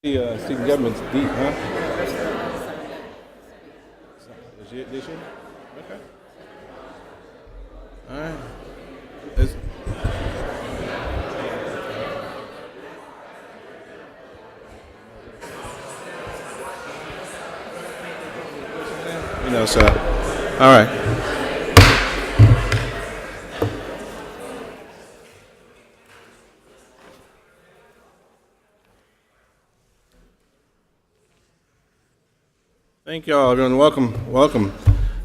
The student government's deep, huh? This year? Okay. All right. It's, so, all right. Thank you all, everyone. Welcome.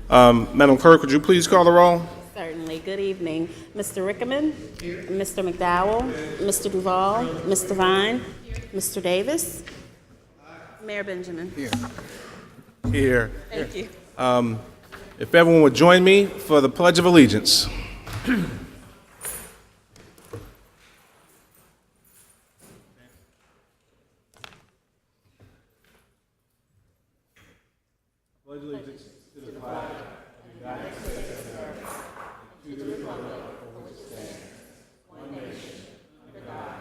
Madam Clerk, would you please call the roll? Certainly. Good evening. Mr. Rickaman, Mr. McDowell, Mr. Duval, Mr. Vine, Mr. Davis, Mayor Benjamin. Here. Thank you. If everyone would join me for the Pledge of Allegiance. Pledge allegiance to the flag of the United States of America, to the republic for which it stands, one nation, under God,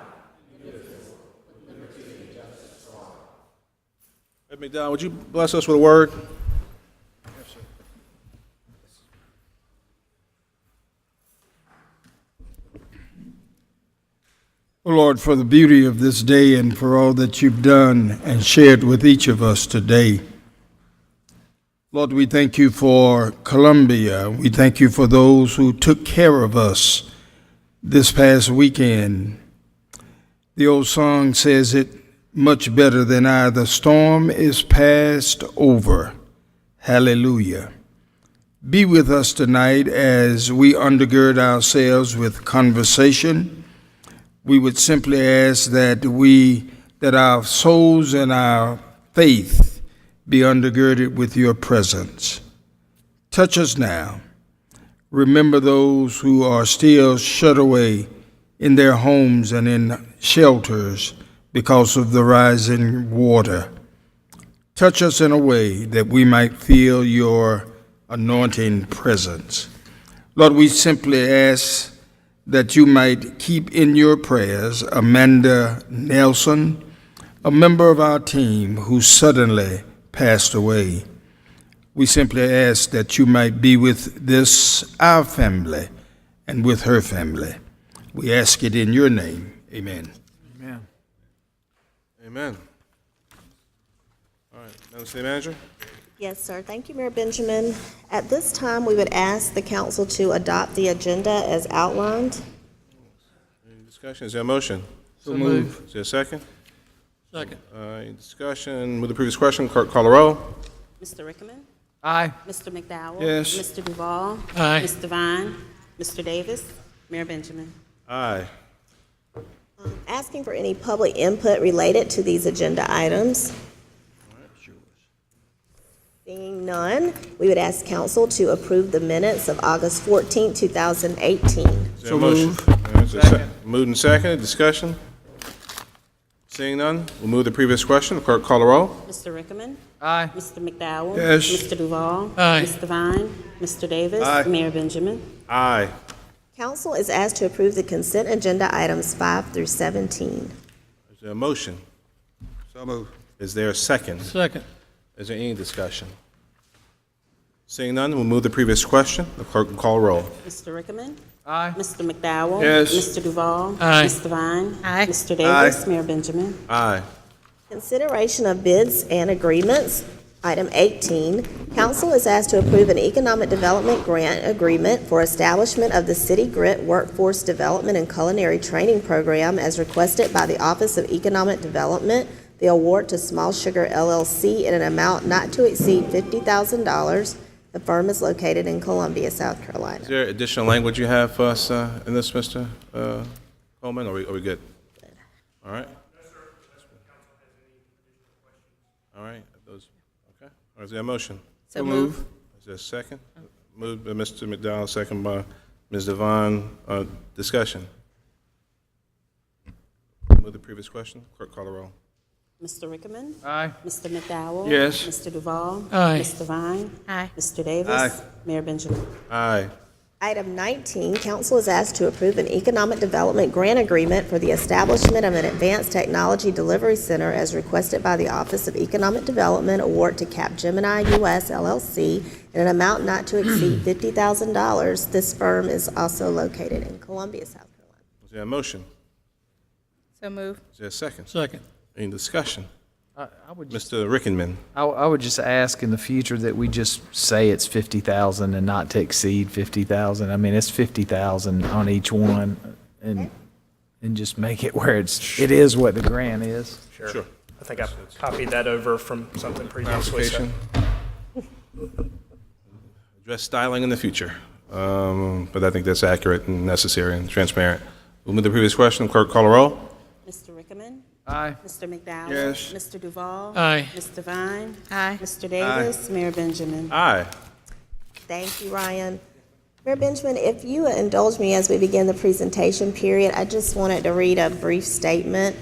indivisible, with liberty and justice for all. Reverend McDowell, would you bless us with a word? Yes, sir. Oh Lord, for the beauty of this day and for all that you've done and shared with each of us today. Lord, we thank you for Columbia. We thank you for those who took care of us this past weekend. The old song says it much better than I. The storm is passed over. Hallelujah. Be with us tonight as we undergird ourselves with conversation. We would simply ask that our souls and our faith be undergirded with your presence. Touch us now. Remember those who are still shut away in their homes and in shelters because of the rising water. Touch us in a way that we might feel your anointing presence. Lord, we simply ask that you might keep in your prayers Amanda Nelson, a member of our team who suddenly passed away. We simply ask that you might be with our family, and with her family. We ask it in your name. Amen. Amen. Amen. All right, Madam City Manager. Yes, sir. Thank you, Mayor Benjamin. At this time, we would ask the council to adopt the agenda as outlined. Any discussion? Is there a motion? So move. Is there a second? Second. Any discussion with the previous question? Clerk, call the roll. Mr. Rickaman, Aye. Mr. McDowell, Yes. Mr. Duval, Aye. Mr. Vine, Mr. Davis, Mayor Benjamin. Aye. Asking for any public input related to these agenda items. Seeing none, we would ask council to approve the minutes of August 14, 2018. Is there a motion? Is there moved and seconded. Discussion? Seeing none, we'll move to the previous question. Clerk, call the roll. Mr. Rickaman, Aye. Mr. McDowell, Yes. Mr. Duval, Aye. Mr. Vine, Mr. Davis, Aye. Mayor Benjamin. Aye. Council is asked to approve the consent agenda items 5 through 17. Is there a motion? So move. Is there a second? Second. Is there any discussion? Seeing none, we'll move to the previous question. The clerk will call roll. Mr. Rickaman, Aye. Mr. McDowell, Yes. Mr. Duval, Aye. Mr. Vine, Aye. Mr. Davis, Mayor Benjamin. Aye. Consideration of bids and agreements. Item 18, council is asked to approve an economic development grant agreement for establishment of the City Grit Workforce Development and Culinary Training Program as requested by the Office of Economic Development. The award to Small Sugar LLC in an amount not to exceed $50,000. The firm is located in Columbia, South Carolina. Is there additional language you have for us in this, Mr. Coleman, or are we good? All right. All right. Those, okay. All right, is there a motion? So move. Is there a second? Moved by Mr. McDowell, second by Ms. Devon. Discussion. Move the previous question. Clerk, call the roll. Mr. Rickaman, Aye. Mr. McDowell. Yes. Mr. Duval. Aye. Mr. Vine. Aye. Mr. Davis. Aye. Mayor Benjamin. Aye. Item 19, council is asked to approve an economic development grant agreement for the establishment of an advanced technology delivery center as requested by the Office of Economic Development, award to Capgemini US LLC in an amount not to exceed $50,000. This firm is also located in Columbia, South Carolina. Is there a motion? So move. Is there a second? Second. Any discussion? I would just, Mr. Rickman. I would just ask in the future that we just say it's 50,000 and not to exceed 50,000. I mean, it's 50,000 on each one, and just make it where it is what the grant is. Sure. I think I copied that over from something previously. So. Clarification. Address styling in the future, but I think that's accurate and necessary and transparent. We'll move to the previous question. Clerk, call a roll. Mr. Rickman. Aye. Mr. McDowell. Yes. Mr. Duval. Aye. Mr. Vine. Aye. Mr. Davis. Mayor Benjamin. Aye. Thank you, Ryan. Mayor Benjamin, if you indulge me as we begin the presentation period, I just wanted to read a brief statement.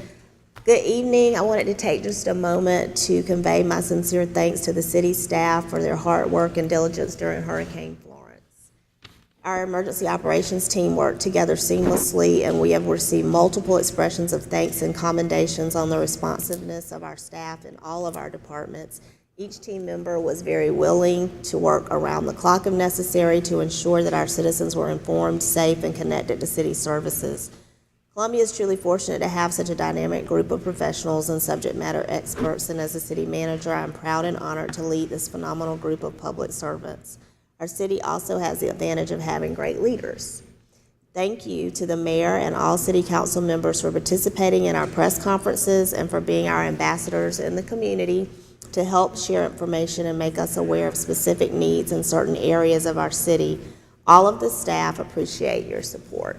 Good evening. I wanted to take just a moment to convey my sincere thanks to the city staff for their hard work and diligence during Hurricane Florence. Our emergency operations team worked together seamlessly, and we have received multiple expressions of thanks and commendations on the responsiveness of our staff in all of our departments. Each team member was very willing to work around the clock if necessary to ensure that our citizens were informed, safe, and connected to city services. Columbia is truly fortunate to have such a dynamic group of professionals and subject matter experts, and as a city manager, I'm proud and honored to lead this phenomenal group of public servants. Our city also has the advantage of having great leaders. Thank you to the mayor and all city council members for participating in our press conferences and for being our ambassadors in the community to help share information and make us aware of specific needs in certain areas of our city. All of the staff appreciate your support.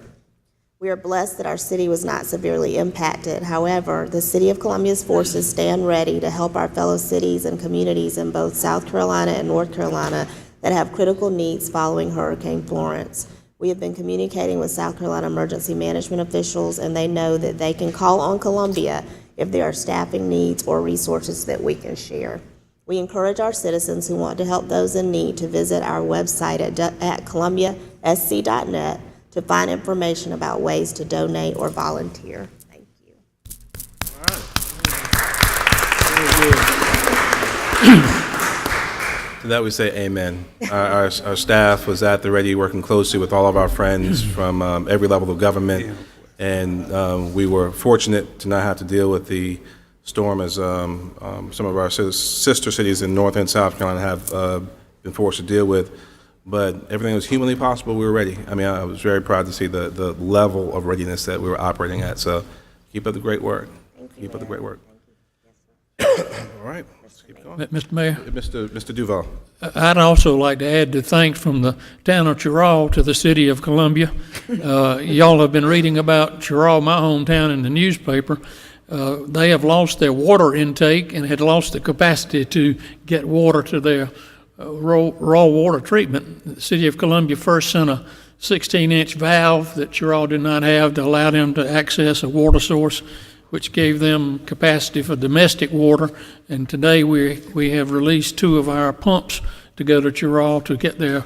We are blessed that our city was not severely impacted. However, the City of Columbia's forces stand ready to help our fellow cities and communities in both South Carolina and North Carolina that have critical needs following Hurricane Florence. We have been communicating with South Carolina emergency management officials, and they know that they can call on Columbia if there are staffing needs or resources that we can share. We encourage our citizens who want to help those in need to visit our website at columbiasc.net to find information about ways to donate or volunteer. Thank you. To that we say amen. Our staff was at the ready, working closely with all of our friends from every level of government, and we were fortunate to not have to deal with the storm as some of our sister cities in North and South Carolina have been forced to deal with. But everything was humanly possible. We were ready. I mean, I was very proud to see the level of readiness that we were operating at. So keep up the great work. Keep up the great work. All right. Let's keep going. Mr. Mayor, Mr. Duval. I'd also like to add the thanks from the town of Chirral to the city of Columbia. Y'all have been reading about Chirral, my hometown, in the newspaper. They have lost their water intake and had lost the capacity to get water to their raw water treatment. The city of Columbia first sent a 16-inch valve that Chirral did not have to allow them to access a water source, which gave them capacity for domestic water. And today we have released 2 of our pumps to go to Chirral to get their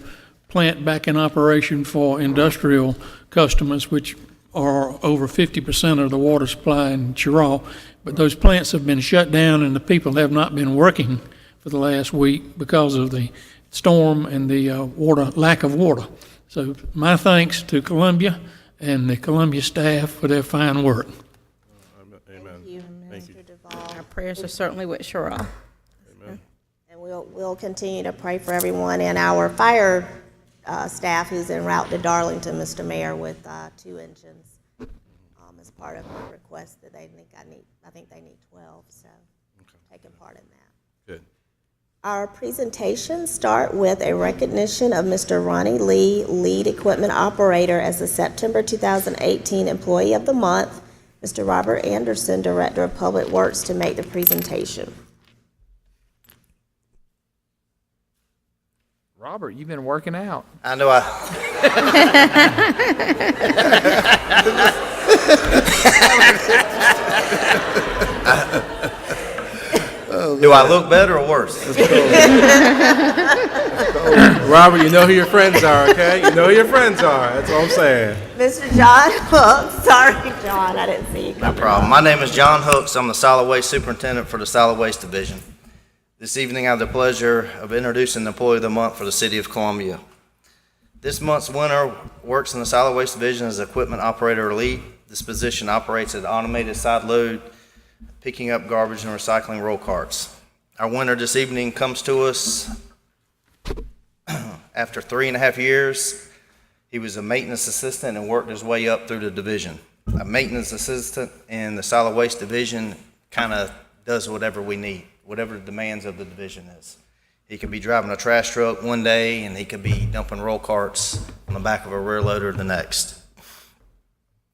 plant back in operation for industrial customers, which are over 50% of the water supply in Chirral. But those plants have been shut down and the people have not been working for the last week because of the storm and the lack of water. So my thanks to Columbia and the Columbia staff for their fine work. Amen. Thank you. Mr. Duval. Our prayers are certainly with Cheryl. And we'll continue to pray for everyone and our fire staff who's en route to Darlington, Mr. Mayor, with 2 engines as part of the request that they think I think they need 12, so taking part in that. Good. Our presentations start with a recognition of Mr. Ronnie Lee, Lead Equipment Operator, as the September 2018 Employee of the Month. Mr. Robert Anderson, Director of Public Works, to make the presentation. Robert, you've been working out. I know Do I look better or worse? Robert, you know who your friends are, okay? You know who your friends are. That's all I'm saying. Mr. John Hook, sorry, John, I didn't see you No coming. problem. My name is John Hooks. I'm the Solid Waste Superintendent for the Solid Waste Division. This evening, I have the pleasure of introducing the Employee of the Month for the City of Columbia. This month's winner works in the Solid Waste Division as Equipment Operator Elite. This position operates an automated side load, picking up garbage and recycling roll carts. Our winner this evening comes to us after 3.5 years. He was a maintenance assistant and worked his way up through the division. A maintenance assistant in the Solid Waste Division kind of does whatever we need, whatever the demands of the division is. He could be driving a trash truck one day, and he could be dumping roll carts on the back of a rear loader the next.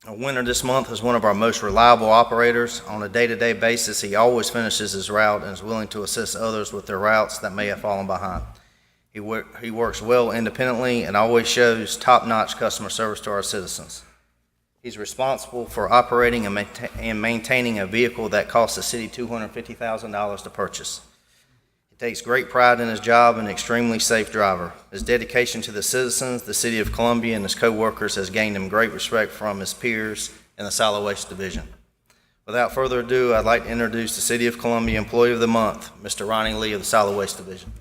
A winner this month is one of our most reliable operators. On a day-to-day basis, he always finishes his route and is willing to assist others with their routes that may have fallen behind. He works well independently and always shows top-notch customer service to our citizens. He's responsible for operating and maintaining a vehicle that costs the city $250,000 to purchase. He takes great pride in his job and an extremely safe driver. His dedication to the citizens, the City of Columbia, and his co-workers has gained him great respect from his peers in the Solid Waste Division. Without further ado, I'd like to introduce the City of Columbia Employee of the Month, Mr. Ronnie Lee of the Solid Waste Division.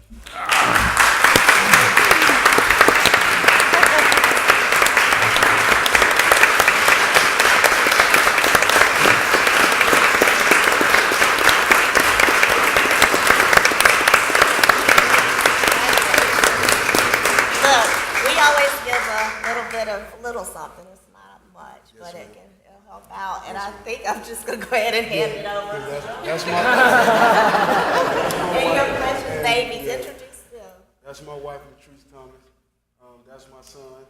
Little something, it's not much, but it'll help out, and I think I'm just gonna go ahead and hand it over. That's my And your precious babies, introduce them. That's my wife, Latrice Thomas. That's my son,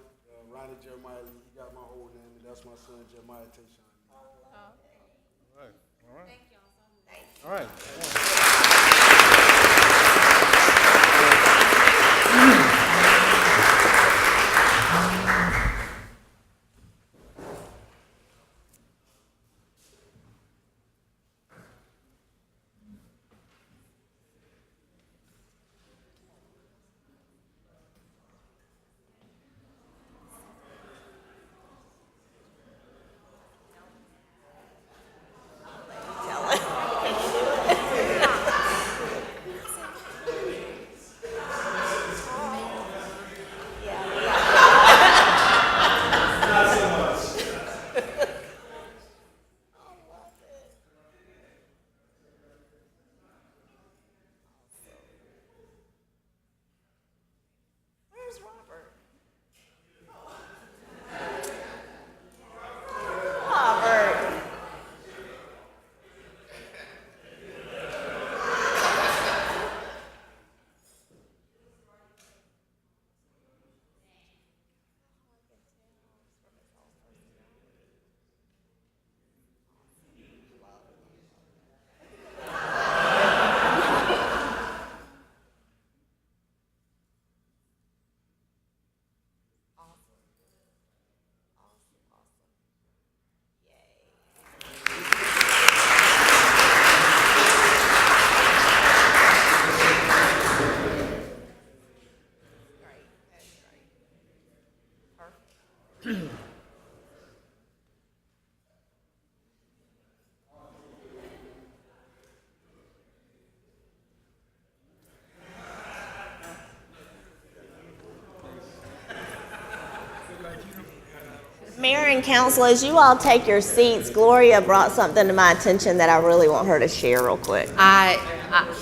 Ronnie Jeremiah Lee. He got my whole name, and that's my son, Jeremiah Tayshawn. All right. Thank y'all so much. All right. Where's Robert? Robert. Mayor and council, as you all take your seats, Gloria brought something to my attention that I really want her to share real quick.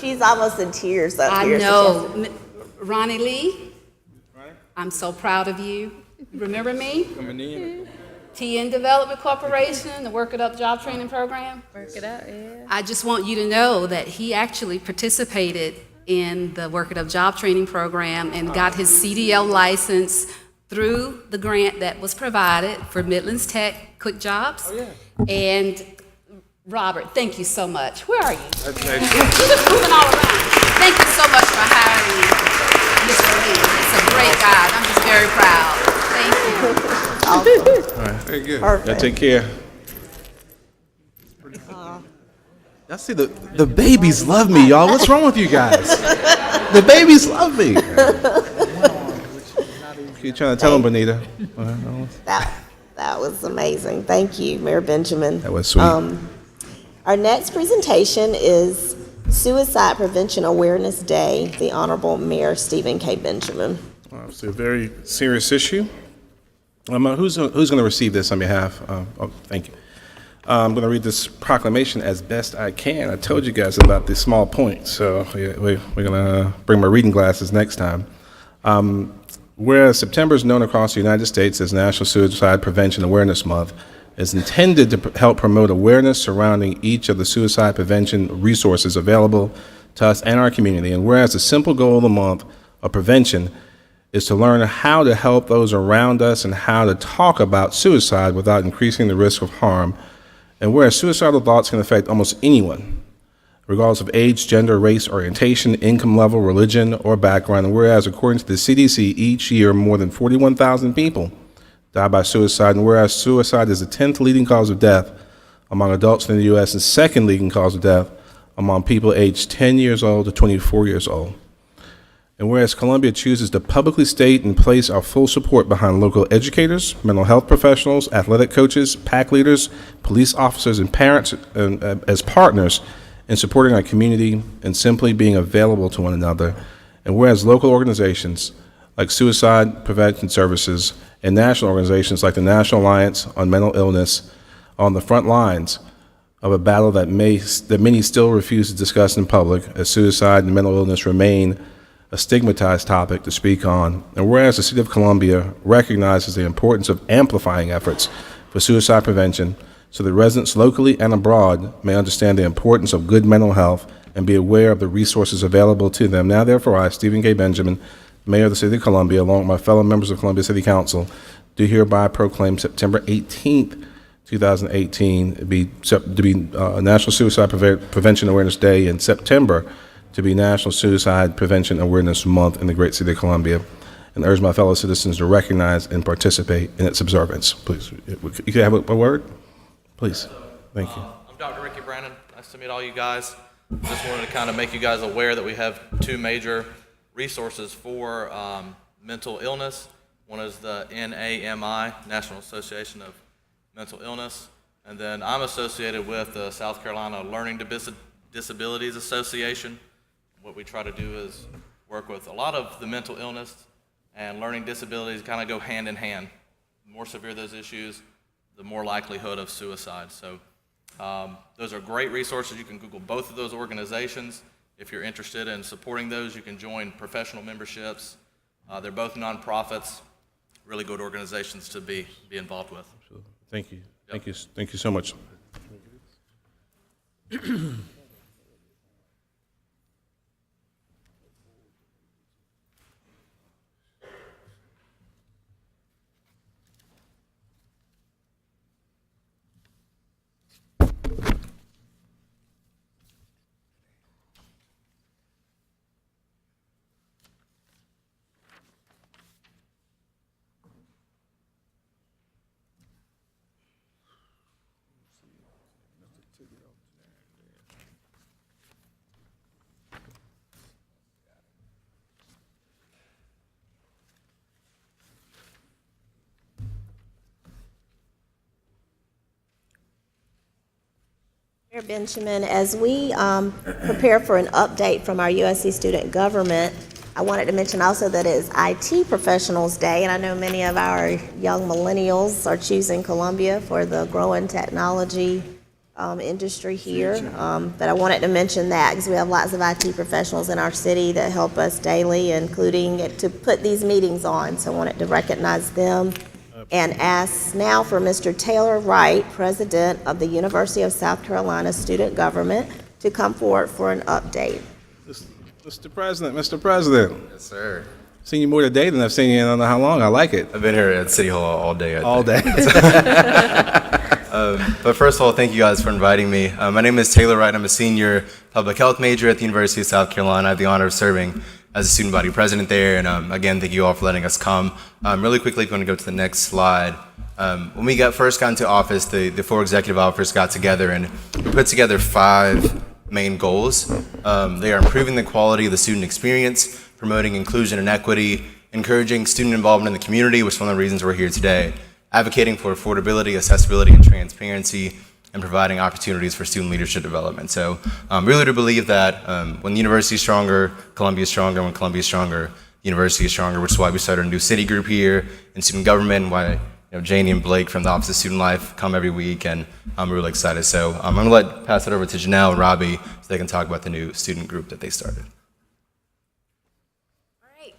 She's almost in tears up I here. know. Ronnie Lee, I'm so proud of you. Remember me? Coming in. TN Development Corporation, the Work It Up job training program. Work it out, yeah. I just want you to know that he actually participated in the Work It Up job training program and got his CDL license through the grant that was provided for Midlands Tech Quick Jobs. Oh, yeah. And Robert, thank you so much. Where are you? That's nice. You're just moving all around. Thank you so much for hiring Mr. Lee. He's a great guy. I'm just very proud. Thank you. Awesome. All right. Very good. Perfect. Y'all take care. Y'all see the babies love me, y'all. What's wrong with you guys? The babies love me. you're trying to tell them, Bonita. That was amazing. Thank you, Mayor Benjamin. That was sweet. Our next presentation is Suicide Prevention Awareness Day, the Honorable Mayor Stephen K. Benjamin. It's a very serious issue. Who's going to receive this on behalf? Thank you. I'm going to read this proclamation as best I can. I told you guys about this small point, so we're going to bring my reading glasses next time. Whereas September is known across the United States as National Suicide Prevention Awareness Month, is intended to help promote awareness surrounding each of the suicide prevention resources available to us and our community. And whereas the simple goal of the month of prevention is to learn how to help those around us and how to talk about suicide without increasing the risk of harm. And whereas suicidal thoughts can affect almost anyone, regardless of age, gender, race, orientation, income level, religion, or background. And whereas, according to the CDC, each year more than 41,000 people die by suicide. And whereas suicide is the 10th leading cause of death among adults in the U.S. and second leading cause of death among people aged 10 years old to 24 years old. And whereas Columbia chooses to publicly state and place our full support behind local educators, mental health professionals, athletic coaches, PAC leaders, police officers, and parents as partners in supporting our community and simply being available to one another. And whereas local organizations like Suicide Prevention Services and national organizations like the National Alliance on Mental Illness are on the front lines of a battle that many still refuse to discuss in public, as suicide and mental illness remain a stigmatized topic to speak on. And whereas the City of Columbia recognizes the importance of amplifying efforts for suicide prevention so that residents locally and abroad may understand the importance of good mental health and be aware of the resources available to them. Now, therefore, I, Stephen K. Benjamin, Mayor of the City of Columbia, along with my fellow members of Columbia City Council, do hereby proclaim September 18th, 2018 to be National Suicide Prevention Awareness Day, and September to be National Suicide Prevention Awareness Month in the great city of Columbia, and urge my fellow citizens to recognize and participate in its observance. Please, you can have a word? Please. Thank you. I'm Dr. Ricky Brandon. Nice to meet all you guys. Just wanted to kind of make you guys aware that we have two major resources for mental illness. One is the NAMI, National Association of Mental Illness, and then I'm associated with the South Carolina Learning Disabilities Association. What we try to do is work with a lot of the mental illness and learning disabilities kind of go hand in hand. The more severe those issues, the more likelihood of suicide. So those are great resources. You can Google both of those organizations. If you're interested in supporting those, you can join professional memberships. They're both nonprofits, really good organizations to be involved with. Thank you. Yep. Thank you so much. Mayor Benjamin, as we prepare for an update from our USC student government, I wanted to mention also that it is IT Professionals Day, and I know many of our young millennials are choosing Columbia for the growing technology industry here. But I wanted to mention that because we have lots of IT professionals in our city that help us daily, including to put these meetings on. So I wanted to recognize them and ask now for Mr. Taylor Wright, President of the University of South Carolina Student Government, to come forward for an update. Mr. President. Yes, sir. I've seen you more today than I've seen you in I don't know how long. I like it. I've been here at City Hall all day. All day. But first of all, thank you guys for inviting me. My name is Taylor Wright. I'm a senior public health major at the University of South Carolina. I have the honor of serving as a student body president there. And again, thank you all for letting us come. Really quickly, if you want to go to the next slide. When we first got into office, the four executive officers got together and we put together 5 main goals. They are improving the quality of the student experience, promoting inclusion and equity, encouraging student involvement in the community, which is one of the reasons we're here today, advocating for affordability, accessibility, and transparency, and providing opportunities for student leadership development. So really to believe that when the university is stronger, Columbia is stronger. When Columbia is stronger, the university is stronger, which is why we started a new city group here in student government, and why Janie and Blake from the Office of Student Life come every week, and I'm really excited. So I'm going to pass it over to Janelle and Robbie so they can talk about the new student group that they started.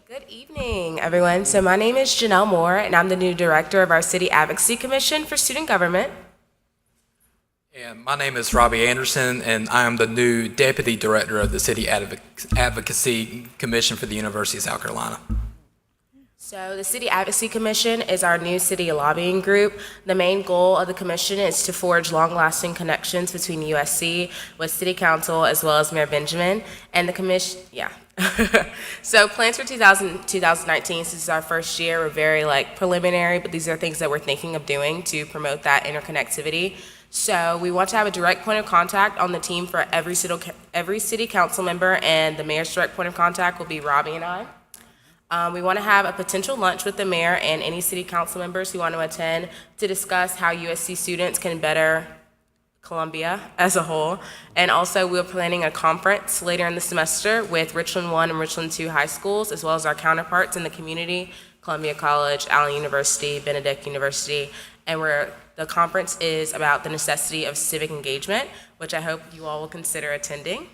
Good evening, everyone. So my name is Janelle Moore, and I'm the new director of our City Advocacy Commission for Student Government. And my name is Robbie Anderson, and I am the new deputy director of the City Advocacy Commission for the University of South Carolina. So the City Advocacy Commission is our new city lobbying group. The main goal of the commission is to forge long-lasting connections between USC with City Council as well as Mayor Benjamin. And the commission, So plans for 2019, since it's our first year, we're very preliminary, but these are things that we're thinking of doing to promote that interconnectivity. So we want to have a direct point of contact on the team for every city council member, and the mayor's direct point of contact will be Robbie and I. We want to have a potential lunch with the mayor and any city council members who want to attend to discuss how USC students can better Columbia as a whole. And also we're planning a conference later in the semester with Richland 1 and Richland 2 high schools, as well as our counterparts in the community, Columbia College, Allen University, Benedict University. And the conference is about the necessity of civic engagement, which I hope you all will consider attending.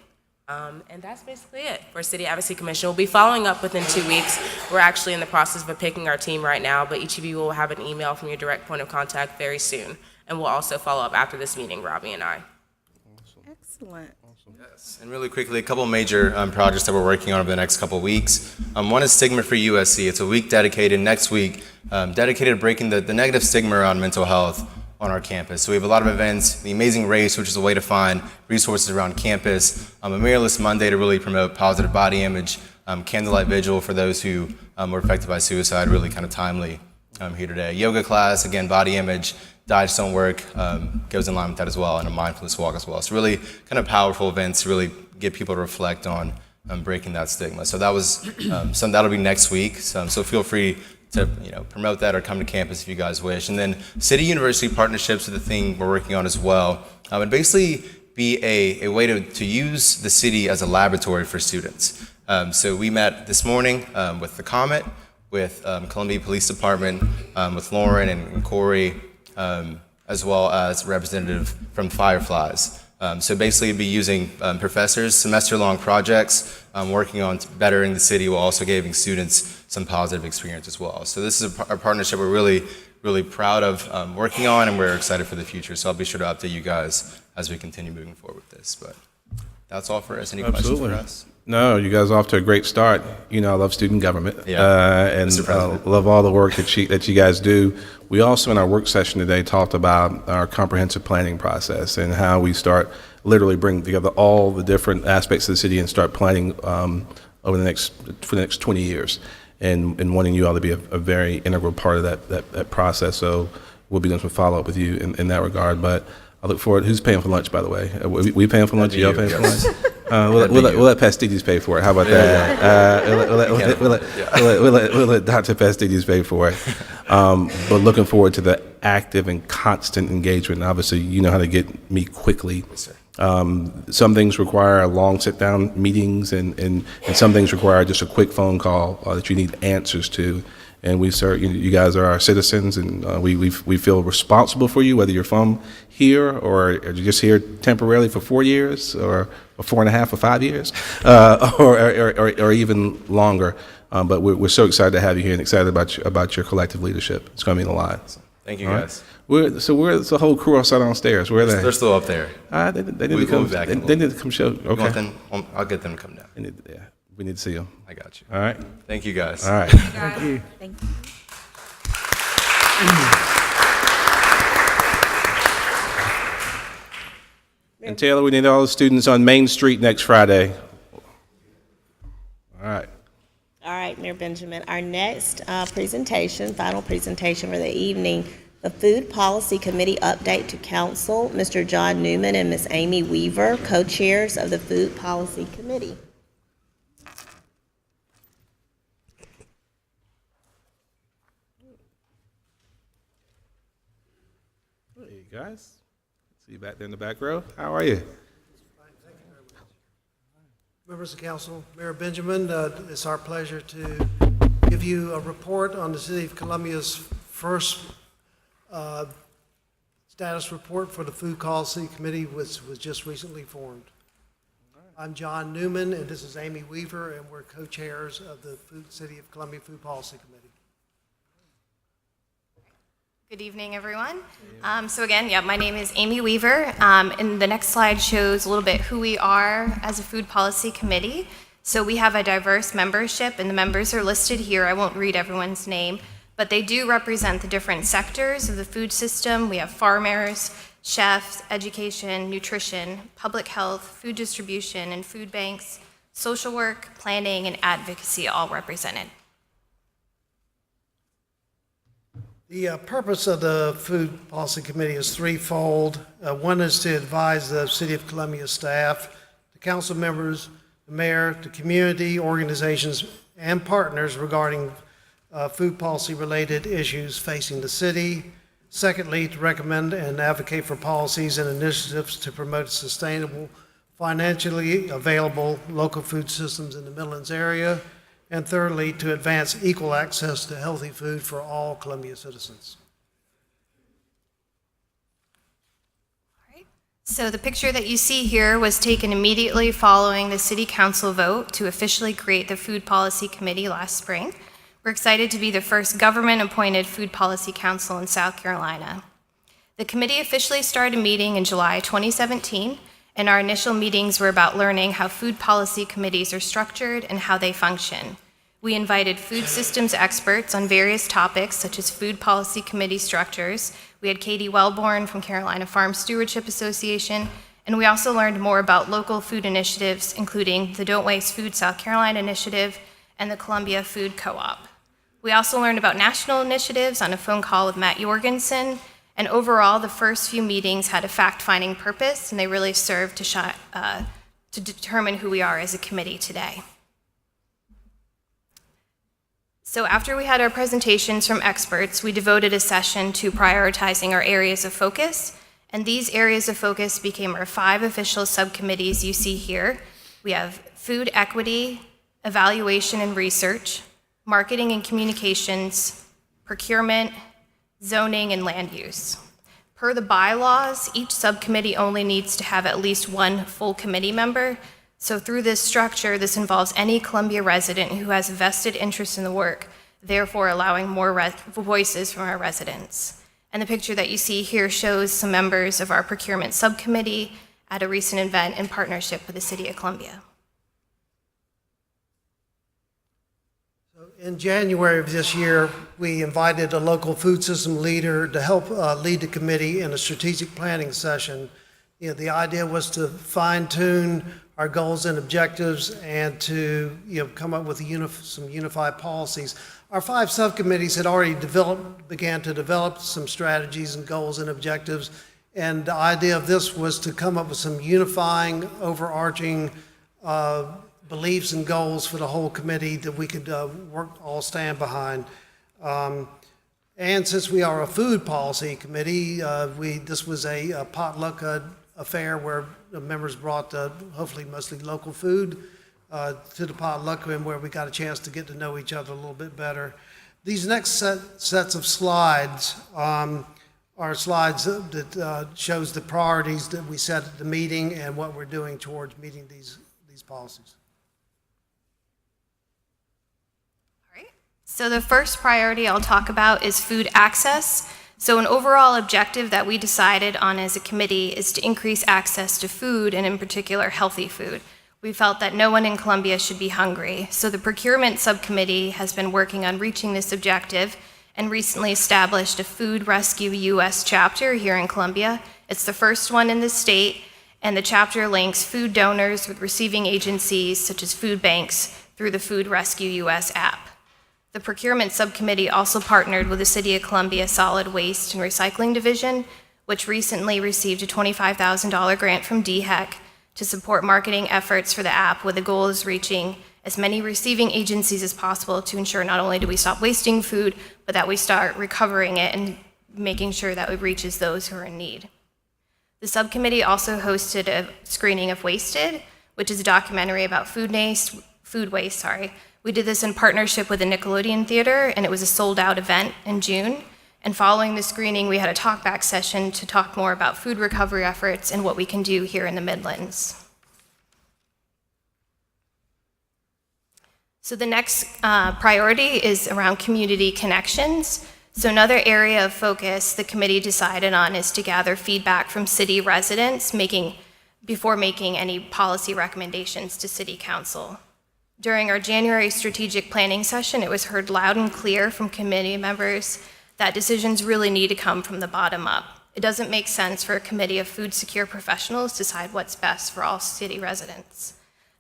And that's basically it for City Advocacy Commission. We'll be following up within 2 weeks. We're actually in the process of picking our team right now, but each of you will have an email from your direct point of contact very soon. And we'll also follow up after this meeting, Robbie and I. Excellent. Yes, and really quickly, a couple major projects that we're working on over the next couple weeks. One is Stigma for USC. It's a week dedicated, next week, dedicated to breaking the negative stigma around mental health on our campus. So we have a lot of events, the Amazing Race, which is a way to find resources around campus, a Mirrorless Monday to really promote positive body image, candlelight vigil for those who were affected by suicide, really kind of timely here today. Yoga class, again, body image, diet stone work goes in line with that as well, and a mindfulness walk as well. So really kind of powerful events to really get people to reflect on breaking that stigma. So that was that'll be next week. So feel free to promote that or come to campus if you guys wish. And then city-university partnerships are the thing we're working on as well. And basically be a way to use the city as a laboratory for students. So we met this morning with the Comet, with Columbia Police Department, with Lauren and Corey, as well as representative from Fireflies. So basically be using professors, semester-long projects, working on bettering the city while also giving students some positive experience as well. So this is a partnership we're really, really proud of working on, and we're excited for the future. So I'll be sure to update you guys as we continue moving forward with this. But that's all for us. Any questions for us? No, you guys are off to a great start. I love student government, and love all the work that you guys do. We also, in our work session today, talked about our comprehensive planning process and how we start literally bring together all the different aspects of the city and start planning for the next 20 years, and wanting you all to be a very integral part of that process. So we'll be doing some follow up with you in that regard. But I look forward. Who's paying for lunch, by the way? We paying for lunch? Y'all paying for lunch? We'll let Pastides pay for it. How about that? We'll let Dr. Pastides pay for it. But looking forward to the active and constant engagement. And obviously, you know how to get me quickly. Yes, sir. Some things require long sit-down meetings, and some things require just a quick phone call that you need answers to. And you guys are our citizens, and we feel responsible for you, whether you're from here or you're just here temporarily for 4 years or 4.5 or 5 years, or even longer. But we're so excited to have you here and excited about your collective leadership. It's going to mean a lot. Thank you, guys. Where's the whole crew outside downstairs? Where are they? They're still up there. They need to come. They need to come show. Okay. I'll get them to come down. We need to see them. I got you. All right. Thank you, guys. All right. Thank you. Thank you. And Taylor, we need all the students on Main Street next Friday. All right. All right, Mayor Benjamin. Our next final presentation for the evening, the Food Policy Committee update to Council. Mr. John Newman and Ms. Amy Weaver, co-chairs of the Food Policy Committee. you, guys. See you back there in the back row. How are you? Members of Council, Mayor Benjamin, it's our pleasure to give you a report on the City of Columbia's first status report for the Food Policy Committee, which was just recently formed. I'm John Newman, and this is Amy Weaver, and we're co-chairs of the City of Columbia Food Policy Committee. Good evening, everyone. So again, my name is Amy Weaver, and the next slide shows a little bit who we are as a food policy committee. So we have a diverse membership, and the members are listed here. I won't read everyone's name, but they do represent the different sectors of the food system. We have farmers, chefs, education, nutrition, public health, food distribution, and food banks, social work, planning, and advocacy all represented. The purpose of the Food Policy Committee is threefold. One is to advise the City of Columbia staff, the council members, the mayor, the community organizations, and partners regarding food policy-related issues facing the city. Secondly, to recommend and advocate for policies and initiatives to promote sustainable, financially available local food systems in the Midlands area. And thirdly, to advance equal access to healthy food for all Columbia citizens. All right. So the picture that you see here was taken immediately following the City Council vote to officially create the Food Policy Committee last spring. We're excited to be the first government-appointed Food Policy Council in South Carolina. The committee officially started meeting in July 2017, and our initial meetings were about learning how food policy committees are structured and how they function. We invited food systems experts on various topics, such as food policy committee structures. We had Katie Wellborn from Carolina Farm Stewardship Association, and we also learned more about local food initiatives, including the Don't Waste Food South Carolina Initiative and the Columbia Food Co-op. We also learned about national initiatives on a phone call with Matt Jorgensen, and overall, the first few meetings had a fact-finding purpose, and they really served to determine who we are as a committee today. So after we had our presentations from experts, we devoted a session to prioritizing our areas of focus, and these areas of focus became our 5 official subcommittees you see here. We have food equity, evaluation and research, marketing and communications, procurement, zoning, and land use. Per the bylaws, each subcommittee only needs to have at least 1 full committee member. So through this structure, this involves any Columbia resident who has a vested interest in the work, therefore allowing more voices from our residents. And the picture that you see here shows some members of our procurement subcommittee at a recent event in partnership with the City of Columbia. In January of this year, we invited a local food system leader to help lead the committee in a strategic planning session. The idea was to fine-tune our goals and objectives and to come up with some unified policies. Our 5 subcommittees had already began to develop some strategies and goals and objectives, and the idea of this was to come up with some unifying, overarching beliefs and goals for the whole committee that we could all stand behind. And since we are a food policy committee, this was a potluck affair where the members brought hopefully mostly local food to the potluck, and where we got a chance to get to know each other a little bit better. These next sets of slides are slides that shows the priorities that we set at the meeting and what we're doing towards meeting these policies. So the first priority I'll talk about is food access. So an overall objective that we decided on as a committee is to increase access to food, and in particular, healthy food. We felt that no one in Columbia should be hungry. So the procurement subcommittee has been working on reaching this objective and recently established a Food Rescue US chapter here in Columbia. It's the first one in the state, and the chapter links food donors with receiving agencies such as food banks through the Food Rescue US app. The procurement subcommittee also partnered with the City of Columbia Solid Waste and Recycling Division, which recently received a $25,000 grant from DHEC to support marketing efforts for the app, with the goal is reaching as many receiving agencies as possible to ensure not only do we stop wasting food, but that we start recovering it and making sure that it reaches those who are in need. The subcommittee also hosted a screening of Wasted, which is a documentary about food waste. We did this in partnership with the Nickelodeon Theater, and it was a sold-out event in June. And following the screening, we had a talkback session to talk more about food recovery efforts and what we can do here in the Midlands. So the next priority is around community connections. So another area of focus the committee decided on is to gather feedback from city residents before making any policy recommendations to City Council. During our January strategic planning session, it was heard loud and clear from committee members that decisions really need to come from the bottom up. It doesn't make sense for a committee of food secure professionals to decide what's best for all city residents.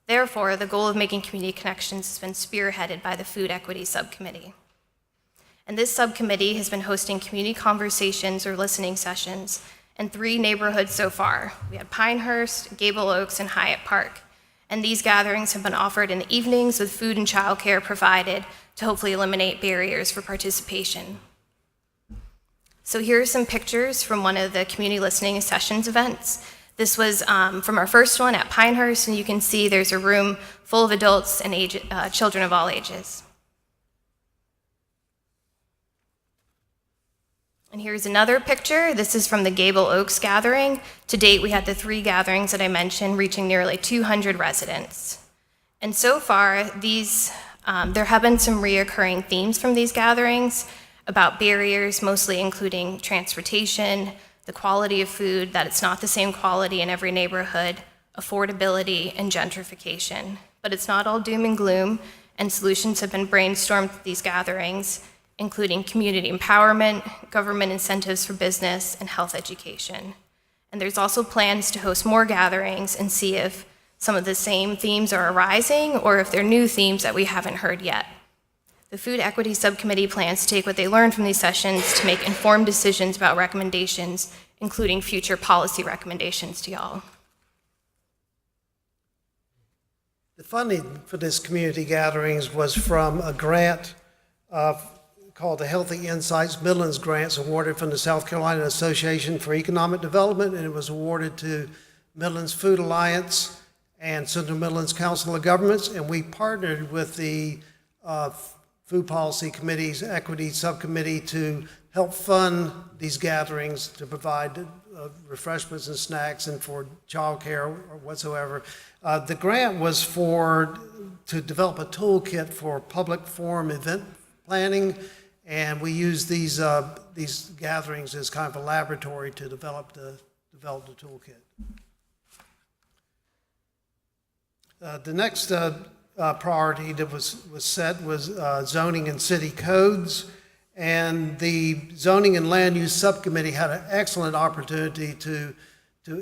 Therefore, the goal of making community connections has been spearheaded by the Food Equity Subcommittee. And this subcommittee has been hosting community conversations or listening sessions in 3 neighborhoods so far. We had Pinehurst, Gable Oaks, and Hyatt Park. And these gatherings have been offered in the evenings with food and childcare provided to hopefully eliminate barriers for participation. So here are some pictures from one of the community listening sessions events. This was from our first one at Pinehurst, and you can see there's a room full of adults and children of all ages. And here's another picture. This is from the Gable Oaks gathering. To date, we had the 3 gatherings that I mentioned, reaching nearly 200 residents. And so far, there have been some reoccurring themes from these gatherings about barriers, mostly including transportation, the quality of food, that it's not the same quality in every neighborhood, affordability, and gentrification. But it's not all doom and gloom, and solutions have been brainstormed at these gatherings, including community empowerment, government incentives for business, and health education. And there's also plans to host more gatherings and see if some of the same themes are arising or if they're new themes that we haven't heard yet. The Food Equity Subcommittee plans to take what they learned from these sessions to make informed decisions about recommendations, including future policy recommendations to y'all. The funding for this community gatherings was from a grant called the Healthy Insights Midlands Grants, awarded from the South Carolina Association for Economic Development, and it was awarded to Midlands Food Alliance and Central Midlands Council of Governments, and we partnered with the Food Policy Committee's Equity Subcommittee to help fund these gatherings, to provide refreshments and snacks and for childcare or whatsoever. The grant was to develop a toolkit for public forum event planning, and we use these gatherings as kind of a laboratory to develop the toolkit. The next priority that was set was zoning and city codes, and the Zoning and Land Use Subcommittee had an excellent opportunity to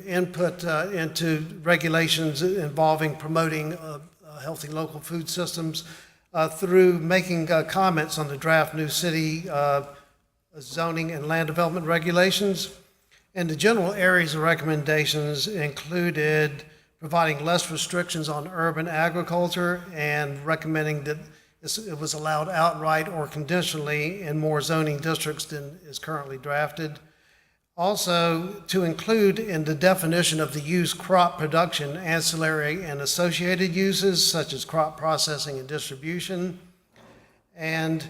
input into regulations involving promoting healthy local food systems through making comments on the draft new city zoning and land development regulations. And the general areas of recommendations included providing less restrictions on urban agriculture and recommending that it was allowed outright or conditionally in more zoning districts than is currently drafted. Also, to include in the definition of the use crop production, ancillary and associated uses such as crop processing and distribution, and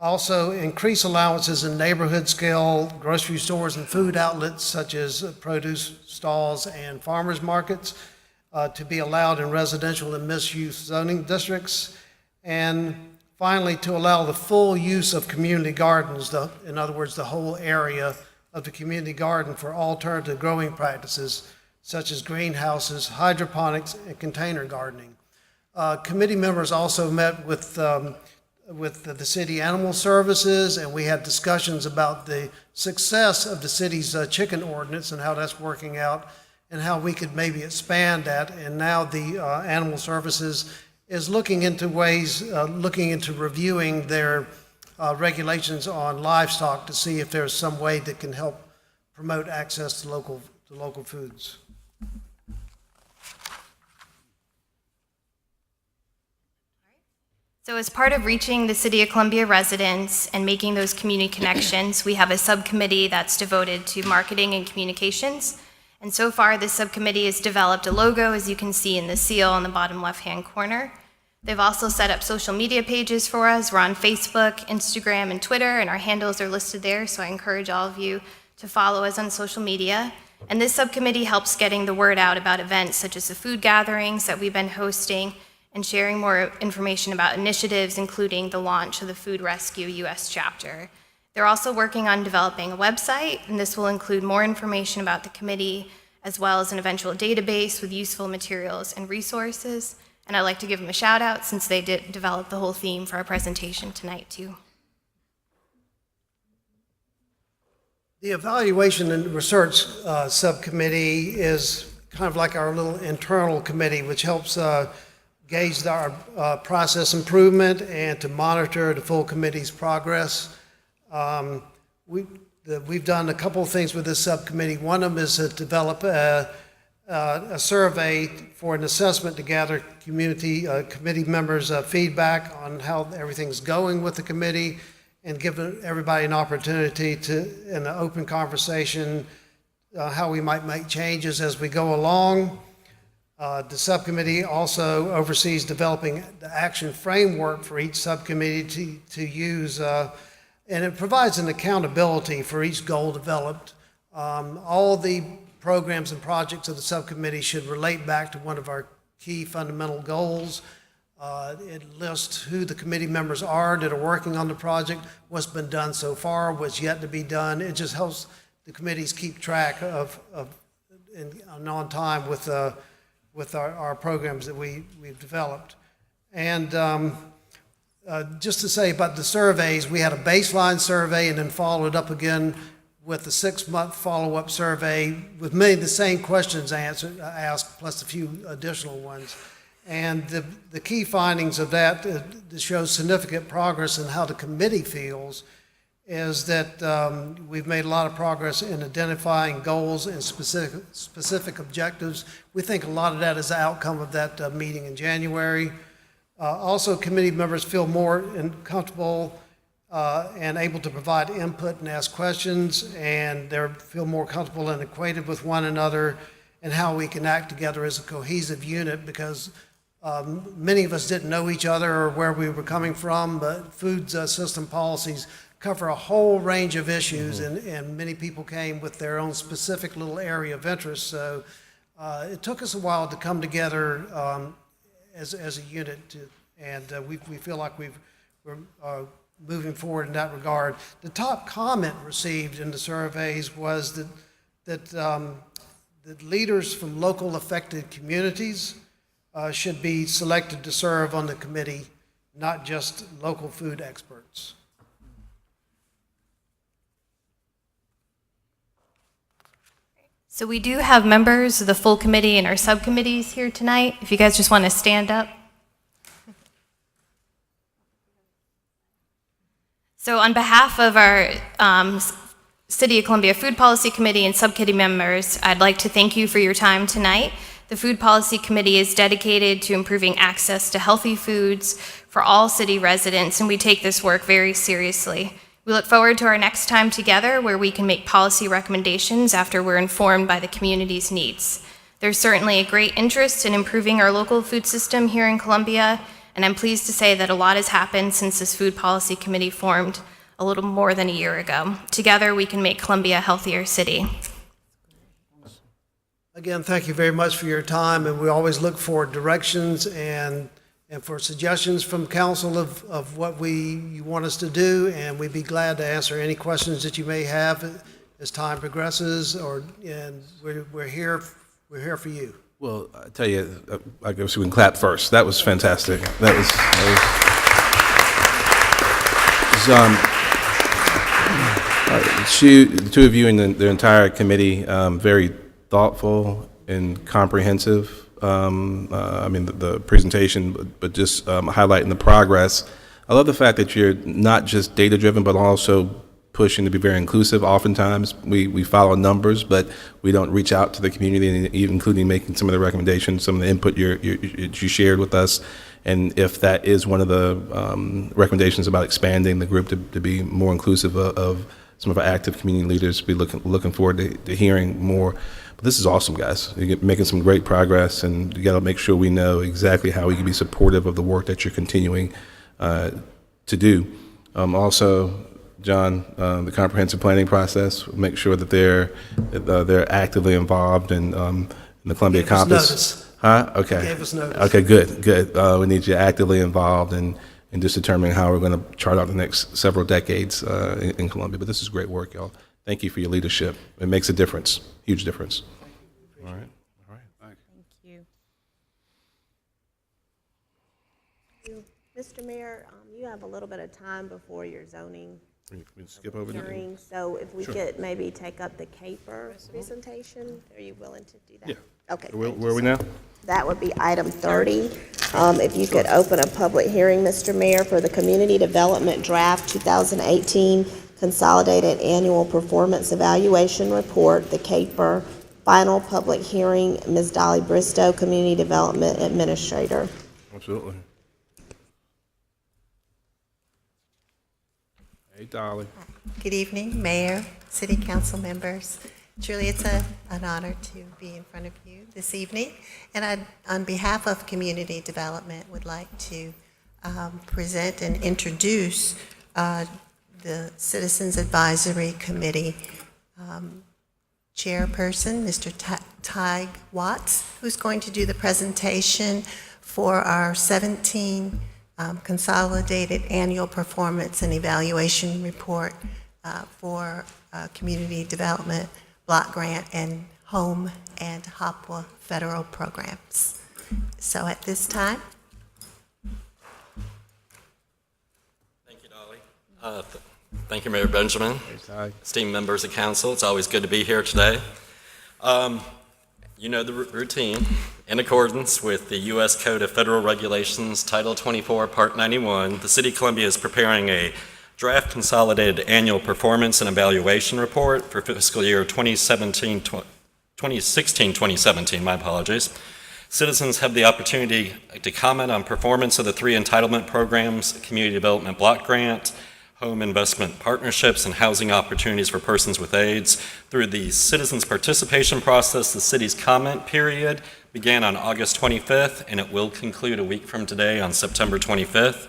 also increase allowances in neighborhood scale grocery stores and food outlets such as produce stalls and farmers markets to be allowed in residential and mixed-use zoning districts. And finally, to allow the full use of community gardens, in other words, the whole area of the community garden for alternative growing practices such as greenhouses, hydroponics, and container gardening. Committee members also met with the city animal services, and we had discussions about the success of the city's chicken ordinance and how that's working out and how we could maybe expand that. And now the animal services is looking into reviewing their regulations on livestock to see if there's some way that can help promote access to local foods. So as part of reaching the City of Columbia residents and making those community connections, we have a subcommittee that's devoted to marketing and communications. And so far, this subcommittee has developed a logo, as you can see in the seal on the bottom left-hand corner. They've also set up social media pages for us. We're on Facebook, Instagram, and Twitter, and our handles are listed there, so I encourage all of you to follow us on social media. And this subcommittee helps getting the word out about events such as the food gatherings that we've been hosting and sharing more information about initiatives, including the launch of the Food Rescue U.S. chapter. They're also working on developing a website, and this will include more information about the committee, as well as an eventual database with useful materials and resources. And I'd like to give them a shout out since they did develop the whole theme for our presentation tonight, too. The Evaluation and Research Subcommittee is kind of like our little internal committee, which helps gauge our process improvement and to monitor the full committee's progress. We've done a couple of things with this subcommittee. One of them is to develop a survey for an assessment to gather community committee members' feedback on how everything's going with the committee and give everybody an opportunity to, in an open conversation, how we might make changes as we go along. The subcommittee also oversees developing the action framework for each subcommittee to use, and it provides an accountability for each goal developed. All the programs and projects of the subcommittee should relate back to one of our key fundamental goals. It lists who the committee members are that are working on the project, what's been done so far, what's yet to be done. It just helps the committees keep track of and on time with our programs that we've developed. And just to say about the surveys, we had a baseline survey and then followed up again with a 6-month follow-up survey with many of the same questions asked, plus a few additional ones. And the key findings of that show significant progress in how the committee feels is that we've made a lot of progress in identifying goals and specific objectives. We think a lot of that is the outcome of that meeting in January. Also, committee members feel more comfortable and able to provide input and ask questions, and they feel more comfortable and acquainted with one another and how we can act together as a cohesive unit, because many of us didn't know each other or where we were coming from, but food system policies cover a whole range of issues, and many people came with their own specific little area of interest. So it took us a while to come together as a unit, and we feel like we're moving forward in that regard. The top comment received in the surveys was that leaders from local affected communities should be selected to serve on the committee, not just local food experts. So we do have members of the full committee and our subcommittees here tonight. If you guys just want to stand up. So on behalf of our City of Columbia Food Policy Committee and subcommittee members, I'd like to thank you for your time tonight. The Food Policy Committee is dedicated to improving access to healthy foods for all city residents, and we take this work very seriously. We look forward to our next time together where we can make policy recommendations after we're informed by the community's needs. There's certainly a great interest in improving our local food system here in Columbia, and I'm pleased to say that a lot has happened since this Food Policy Committee formed a little more than a year ago. Together, we can make Columbia a healthier city. Again, thank you very much for your time, and we always look for directions and for suggestions from council of what you want us to do, and we'd be glad to answer any questions that you may have as time progresses, and we're here for you. Well, I tell you, I guess we can clap first. That was fantastic. That was the two of you and the entire committee, very thoughtful and comprehensive. I mean, the presentation, but just highlighting the progress. I love the fact that you're not just data-driven, but also pushing to be very inclusive. Oftentimes, we follow numbers, but we don't reach out to the community, including making some of the recommendations, some of the input you shared with us. And if that is one of the recommendations about expanding the group to be more inclusive of some of our active community leaders, be looking forward to hearing more. But this is awesome, guys. You're making some great progress, and you got to make sure we know exactly how we can be supportive of the work that you're continuing to do. Also, John, the comprehensive planning process, make sure that they're actively involved in the Columbia Compass. Notice. Huh? Okay. Gave us notice. Okay, good. We need you actively involved in just determining how we're going to chart out the next several decades in Columbia. But this is great work, y'all. Thank you for your leadership. It makes a difference, huge difference. All right. Thank you. Mr. Mayor, you have a little bit of time before your zoning We skip over that. hearing, so if we Sure. could maybe take up the CAPER presentation, are you willing to do that? Yeah. Okay. Where thank you, are we sir. now? That would be item 30. If you could open a public hearing, Mr. Mayor, for the Community Development Draft 2018 Consolidated Annual Performance Evaluation Report, the CAPER, final public hearing, Ms. Dolly Bristow, Community Development Administrator. Absolutely. Hey, Dolly. Good evening, Mayor, City Council members. Truly, it's an honor to be in front of you this evening. And I, on behalf of Community Development, would like to present and introduce the Citizens Advisory Committee chairperson, Mr. Tig Watts, who's going to do the presentation for our 17 consolidated annual performance and evaluation report for community development, block grant, and home and HOPWA federal programs. So at this time. Thank you, Dolly. Thank you, Mayor Benjamin. Esteemed members of council, it's always good to be here today. You know the routine. In accordance with the U.S. Code of Federal Regulations, Title 24, Part 91, the City of Columbia is preparing a draft consolidated annual performance and evaluation report for fiscal year 2016-2017, my apologies. Citizens have the opportunity to comment on performance of the 3 entitlement programs, Community Development Block Grant, Home Investment Partnerships, and Housing Opportunities for Persons with AIDS. Through the citizens participation process, the city's comment period began on August 25th, and it will conclude a week from today on September 25th.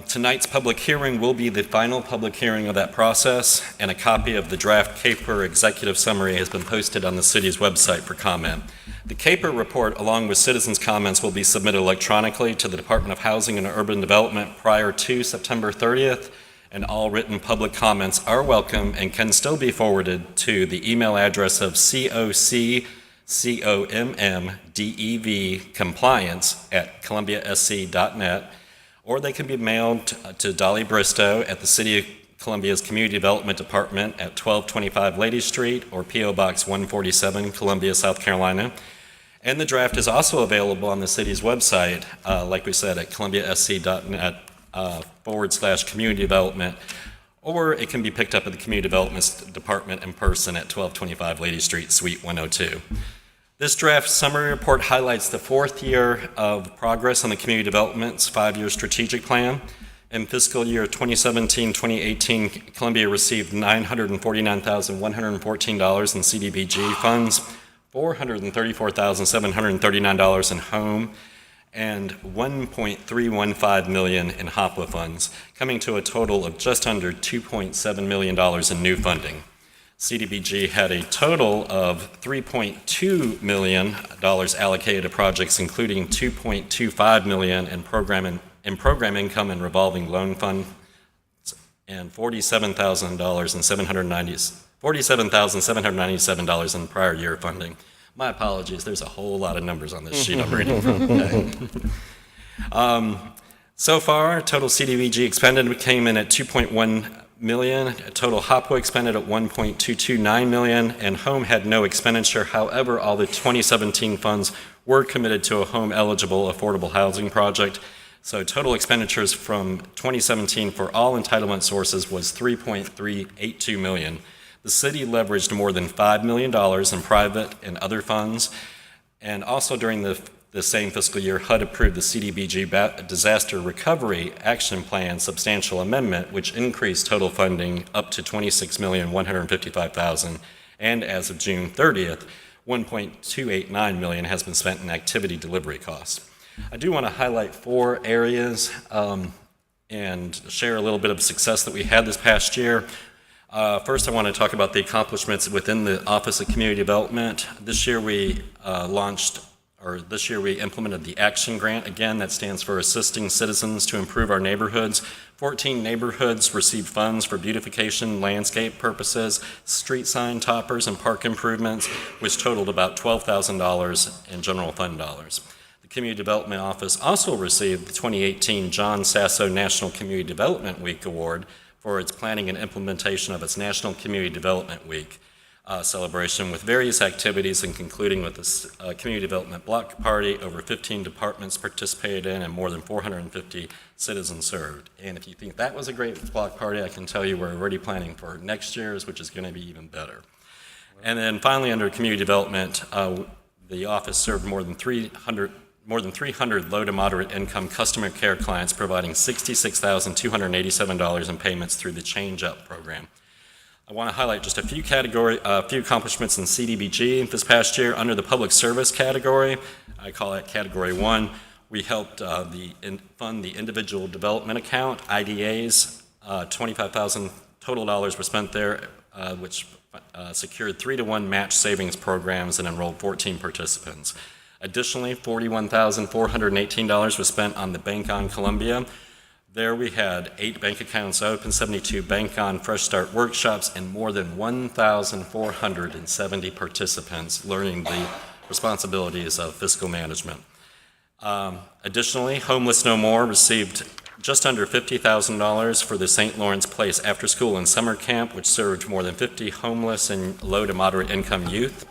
Tonight's public hearing will be the final public hearing of that process, and a copy of the draft CAPER executive summary has been posted on the city's website for comment. The CAPER report, along with citizens' comments, will be submitted electronically to the Department of Housing and Urban Development prior to September 30th, and all written public comments are welcome and can still be forwarded to the email address of coccomdev@columbiasc.net, or they can be mailed to Dolly Bristow at the City of Columbia's Community Development Department at 1225 Lady Street, or P.O. Box 147, Columbia, South Carolina. And the draft is also available on the city's website, like we said, at columbiasc.net /community development, or it can be picked up at the Community Development Department in person at 1225 Lady Street, Suite 102. This draft summary report highlights the 4th year of progress on the Community Development's 5-year strategic plan. In fiscal year 2017-2018, Columbia received $949,114 in CDBG funds, $434,739 in home, and $1.315 million in HOPWA funds, coming to a total of just under $2.7 million in new funding. CDBG had a total of $3.2 million allocated to projects, including $2.25 million in program income and revolving loan fund, and $47,797 in prior year funding. My apologies, there's a whole lot of numbers on this sheet I'm reading from today. So far, total CDBG expended came in at $2.1 million, total HOPWA expended at $1.229 million, and home had no expenditure. However, all the 2017 funds were committed to a home-eligible affordable housing project. So total expenditures from 2017 for all entitlement sources was $3.382 million. The city leveraged more than $5 million in private and other funds. And also during the the same fiscal year, HUD approved the CDBG Disaster Recovery Action Plan Substantial Amendment, which increased total funding up to $26,155,000, and as of June 30th, $1.289 million has been spent in activity delivery costs. I do want to highlight 4 areas and share a little bit of success that we had this past year. First, I want to talk about the accomplishments within the Office of Community Development. This year we implemented the Action Grant. Again, that stands for Assisting Citizens to Improve Our Neighborhoods. 14 neighborhoods received funds for beautification, landscape purposes, street sign toppers, and park improvements, which totaled about $12,000 in general fund dollars. The Community Development Office also received the 2018 John Sasso National Community Development Week Award for its planning and implementation of its National Community Development Week celebration, with various activities and concluding with the Community Development Block Party. Over 15 departments participated in and more than 450 citizens served. And if you think that was a great block party, I can tell you we're already planning for next year's, which is going to be even better. And then finally, under community development, the office served more than 300 low to moderate income customer care clients, providing $66,287 in payments through the Change Up program. I want to highlight just a few accomplishments in CDBG this past year. Under the public service category, I call that category 1, we helped fund the individual development account, IDAs. 25,000 total dollars were spent there, which secured 3-to-1 match savings programs and enrolled 14 participants. Additionally, $41,418 was spent on the Bank on Columbia. There we had 8 bank accounts open, 72 Bank on Fresh Start workshops, and more than 1,470 participants learning the responsibilities of fiscal management. Additionally, Homeless No More received just under $50,000 for the St. Lawrence Place After School and Summer Camp, which served more than 50 homeless and low to moderate income youth.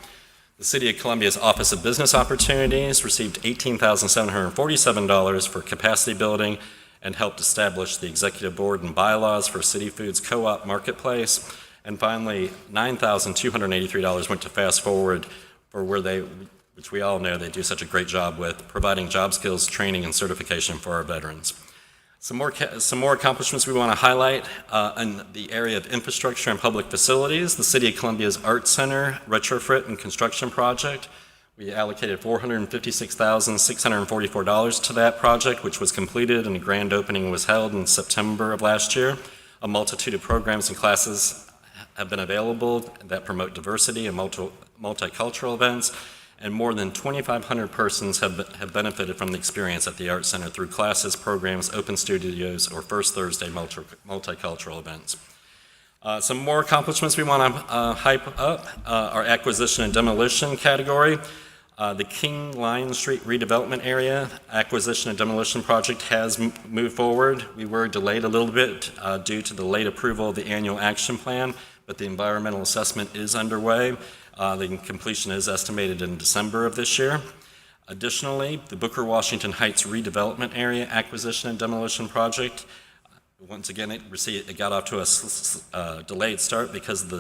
The City of Columbia's Office of Business Opportunities received $18,747 for capacity building and helped establish the executive board and bylaws for City Foods Co-op Marketplace. And finally, $9,283 went to Fast Forward, for which we all know they do such a great job with, providing job skills training and certification for our veterans. Some more accomplishments we want to highlight in the area of infrastructure and public facilities. The City of Columbia's Arts Center retrofit and construction project. We allocated $456,644 to that project, which was completed, and a grand opening was held in September of last year. A multitude of programs and classes have been available that promote diversity and multicultural events, and more than 2,500 persons have benefited from the experience at the Arts Center through classes, programs, open studios, or First Thursday multicultural events. Some more accomplishments we want to hype up, our acquisition and demolition category. The King Lion Street redevelopment area acquisition and demolition project has moved forward. We were delayed a little bit due to the late approval of the annual action plan, but the environmental assessment is underway. The completion is estimated in December of this year. Additionally, the Booker Washington Heights redevelopment area acquisition and demolition project, once again, it got off to a delayed start because of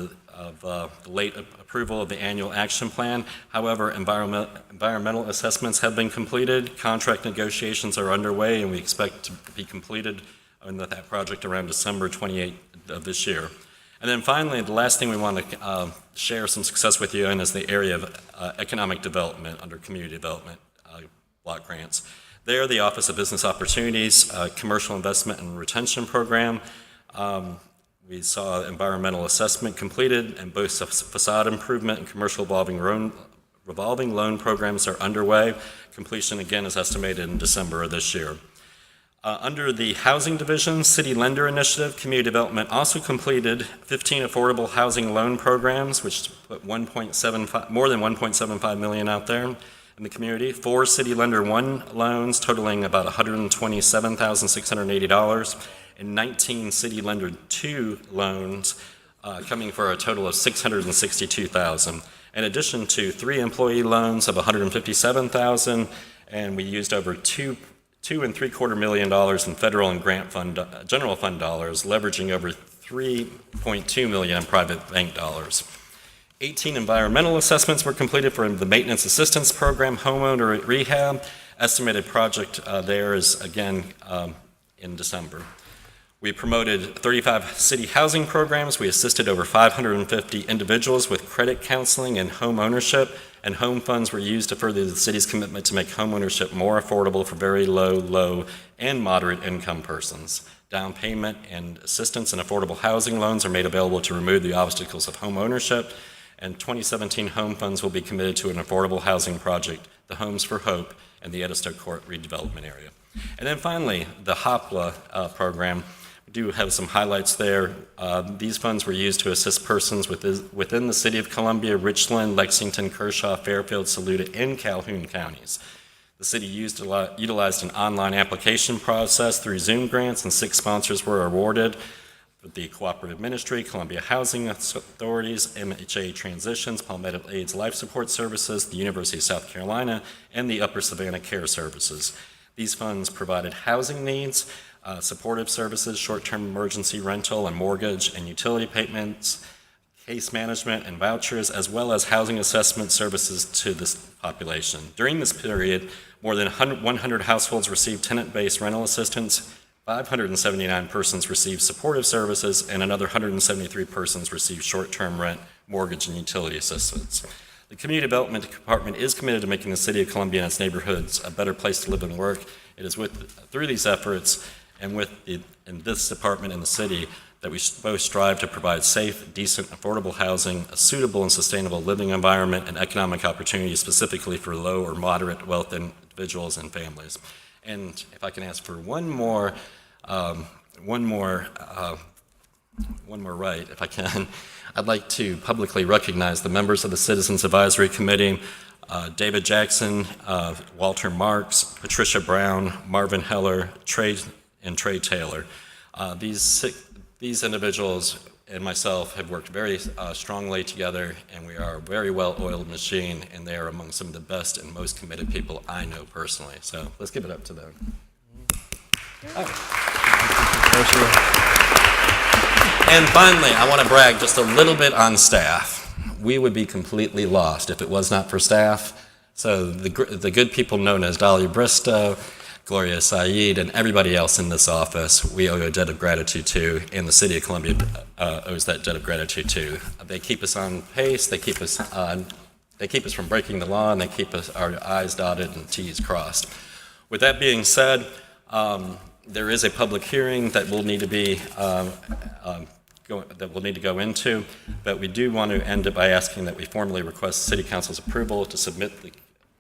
the late approval of the annual action plan. However, environmental assessments have been completed, contract negotiations are underway, and we expect to be completed on that project around December 28th of this year. And then finally, the last thing we want to share some success with you in is the area of economic development under community development block grants. There, the Office of Business Opportunities Commercial Investment and Retention Program. We saw environmental assessment completed, and both facade improvement and commercial revolving loan programs are underway. Completion, again, is estimated in December of this year. Under the Housing Division, City Lender Initiative, Community Development also completed 15 affordable housing loan programs, which put more than $1.75 million out there in the community. 4 City Lender 1 loans totaling about $127,680, and 19 City Lender 2 loans coming for a total of $662,000. In addition to 3 employee loans of $157,000, and we used over $2.75 million in federal and grant fund, general fund dollars, leveraging over $3.2 million in private bank dollars. 18 environmental assessments were completed for the Maintenance Assistance Program, homeowner rehab. Estimated project there is, again, in December. We promoted 35 city housing programs. We assisted over 550 individuals with credit counseling and home ownership, and home funds were used to further the city's commitment to make home ownership more affordable for very low, and moderate income persons. Down payment and assistance and affordable housing loans are made available to remove the obstacles of home ownership, and 2017 home funds will be committed to an affordable housing project, the Homes for Hope, in the Edisto Court redevelopment area. And then finally, the HOPLA program. We do have some highlights there. These funds were used to assist persons within the City of Columbia, Richland, Lexington, Kershaw, Fairfield, Saluda, and Calhoun counties. The city utilized an online application process through Zoom grants, and 6 sponsors were awarded: the Cooperative Ministry, Columbia Housing Authorities, MHA Transitions, Palmetto AIDS Life Support Services, the University of South Carolina, and the Upper Savannah Care Services. These funds provided housing needs, supportive services, short-term emergency rental and mortgage and utility payments, case management and vouchers, as well as housing assessment services to this population. During this period, more than 100 households received tenant-based rental assistance, 579 persons received supportive services, and another 173 persons received short-term rent, mortgage, and utility assistance. The Community Development Department is committed to making the City of Columbia and its neighborhoods a better place to live and work. It is through these efforts and in this department and the city that we both strive to provide safe, decent, affordable housing, a suitable and sustainable living environment, and economic opportunities specifically for low or moderate wealth individuals and families. And if I can ask for one more right, if I can, I'd like to publicly recognize the members of the Citizens Advisory Committee, David Jackson, Walter Marks, Patricia Brown, Marvin Heller, Trey Taylor. These individuals and myself have worked very strongly together, and we are a very well-oiled machine, and they are among some of the best and most committed people I know personally. So let's give it up to them. And finally, I want to brag just a little bit on staff. We would be completely lost if it was not for staff. So the good people known as Dolly Bristow, Gloria Saeed, and everybody else in this office, we owe a debt of gratitude to, and the City of Columbia owes that debt of gratitude to. They keep us on pace, they keep us from breaking the law, and they keep our I's dotted and T's crossed. With that being said, there is a public hearing that will need to be go into, but we do want to end it by asking that we formally request City Council's approval to submit the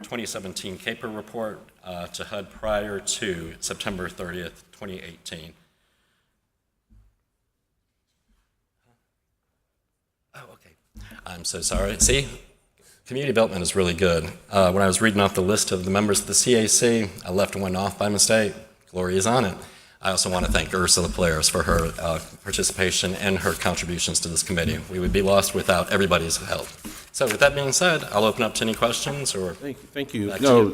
2017 CAPER report to HUD prior to September 30th, 2018. Oh, okay. I'm so sorry. See, community development is really good. When I was reading off the list of the members of the CAC, I left one off by mistake. Gloria's on it. I also want to thank Ursula Polaris for her participation and her contributions to this committee. We would be lost without everybody's help. So with that being said, I'll open up to any questions or... Thank you. No,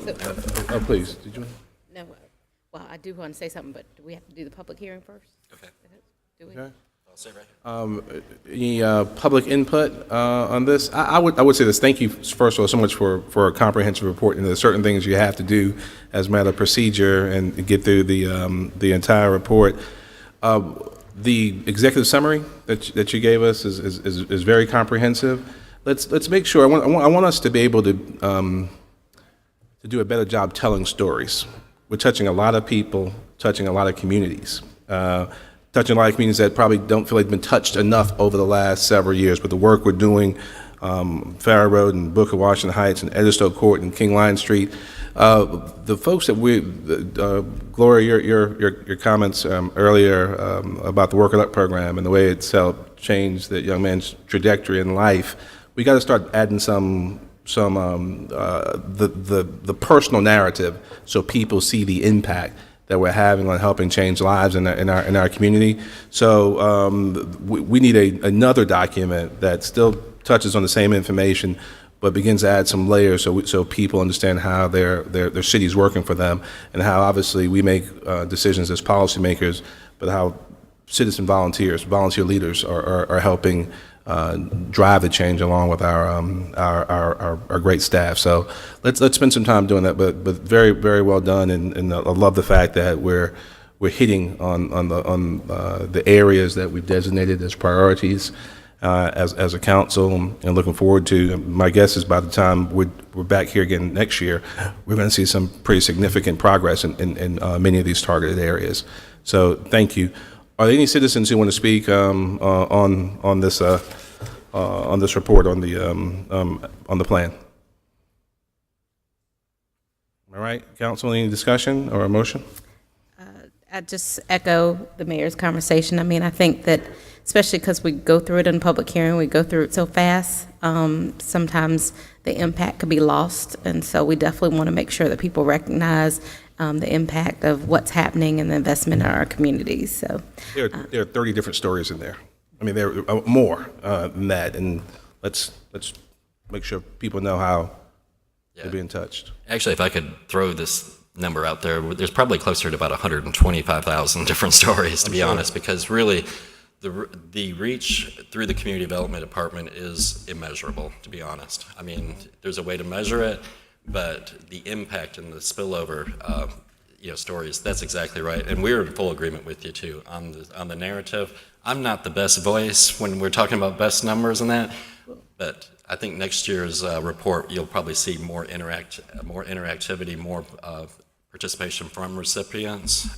please. Did you? No, well, I do want to say something, but do we have to do the public hearing first? Okay. Do we? Okay. I'll say right here. Any public input on this? I would say this. Thank you, first of all, so much for a comprehensive report. And there's certain things you have to do as a matter of procedure and get through the entire report. The executive summary that you gave us is very comprehensive. Let's make sure. I want us to be able to do a better job telling stories. We're touching a lot of people, touching a lot of communities. Touching a lot of communities that probably don't feel like they've been touched enough over the last several years. But the work we're doing, Farrar Road and Booker Washington Heights and Edisto Court and King Line Street, the folks that Gloria, your comments earlier about the Work It Up program and the way it's helped change that young man's trajectory in life, we got to start adding the personal narrative so people see the impact that we're having on helping change lives in our community. So we need another document that still touches on the same information, but begins to add some layers so people understand how their city's working for them, and how obviously we make decisions as policymakers, but how citizen volunteers, volunteer leaders are helping drive the change along with our great staff. So let's spend some time doing that. But very, very well done, and I love the fact that we're hitting on the areas that we've designated as priorities as a council, and looking forward to. My guess is by the time we're back here again next year, we're going to see some pretty significant progress in many of these targeted areas. So thank you. Are there any citizens who want to speak on this report on the plan? All right, council, any discussion or a motion? I just echo the mayor's conversation. I mean, I think that, especially because we go through it in public hearing, we go through it so fast, sometimes the impact could be lost. And so we definitely want to make sure that people recognize the impact of what's happening and the investment in our communities. So There are 30 different stories in there. I mean, there are more than that. And let's make sure people know how they're being touched. Actually, if I could throw this number out there, there's probably closer to about 125,000 different stories, to be honest, because really the reach through the community development department is immeasurable, to be honest. I mean, there's a way to measure it, but the impact and the spillover stories, that's exactly right. And we're in full agreement with you too on the narrative. I'm not the best voice when we're talking about best numbers and that, but I think next year's report, you'll probably see more interactivity, more participation from recipients,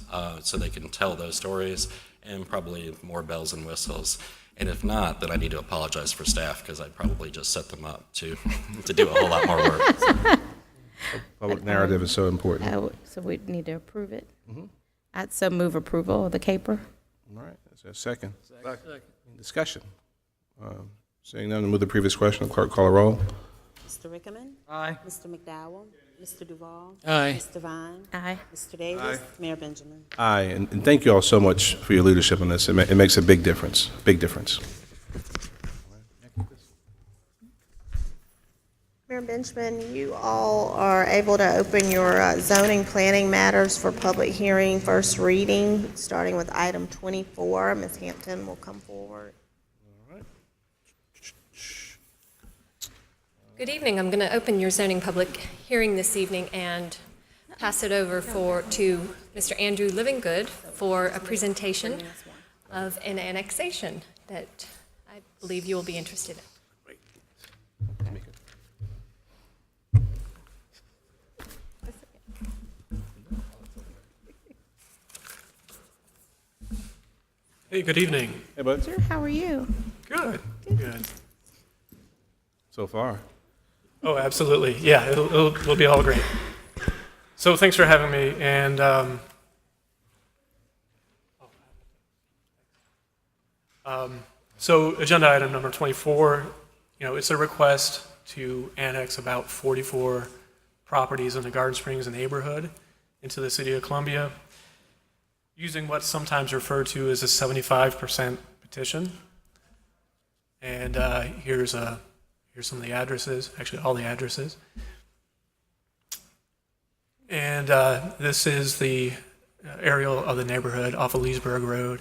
so they can tell those stories, and probably more bells and whistles. And if not, then I need to apologize for staff, because I probably just set them up to do a whole lot more work. Public narrative is so important. So we need to approve it. I'd so move approval of the caper. All right, is there a second? Second. Discussion. Seeing none, move the previous question. Clerk, call a roll. Mr. Rickerman? Aye. Mr. McDowell? Mr. Duval? Aye. Mr. Vine? Aye. Mr. Davis? Mayor Benjamin? Aye, and thank you all so much for your leadership on this. It makes a big difference, big difference. Mayor Benjamin, you all are able to open your zoning planning matters for public hearing, first reading, starting with item 24. Ms. Hampton will come forward. Good evening. I'm going to open your zoning public hearing this evening and pass it over to Mr. Andrew Livingood for a presentation of an annexation that I believe you will be interested in. Hey, good evening. Hey, bud. Sure, how are you? Good. Good. So far. Oh, absolutely. Yeah, it'll be all great. So thanks for having me. And so agenda item number 24, it's a request to annex about 44 properties in the Garden Springs neighborhood into the city of Columbia, using what's sometimes referred to as a 75% petition. And here's some of the addresses, actually all the addresses. And this is the aerial of the neighborhood off of Leesburg Road.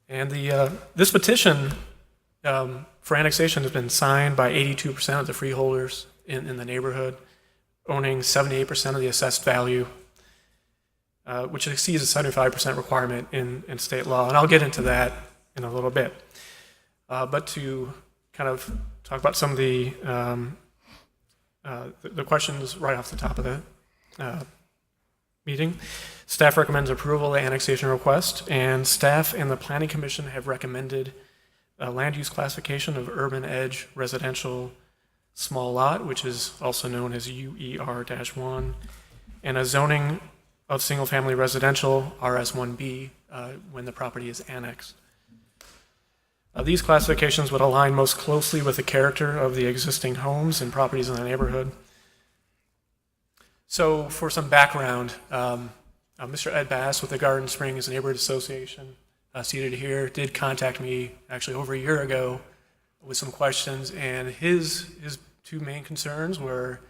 And this petition for annexation has been signed by 82% of the freeholders in the neighborhood, owning 78% of the assessed value, which exceeds the 75% requirement in state law. And I'll get into that in a little bit. But to kind of talk about some of the questions right off the top of the meeting. Staff recommends approval of the annexation request, and staff and the Planning Commission have recommended a land use classification of urban edge residential small lot, which is also known as UER-1, and a zoning of single-family residential, RS1B, when the property is annexed. These classifications would align most closely with the character of the existing homes and properties in the neighborhood. So for some background, Mr. Ed Bass with the Garden Springs Neighborhood Association, seated here, did contact me actually over a year ago with some questions, and his two main concerns were,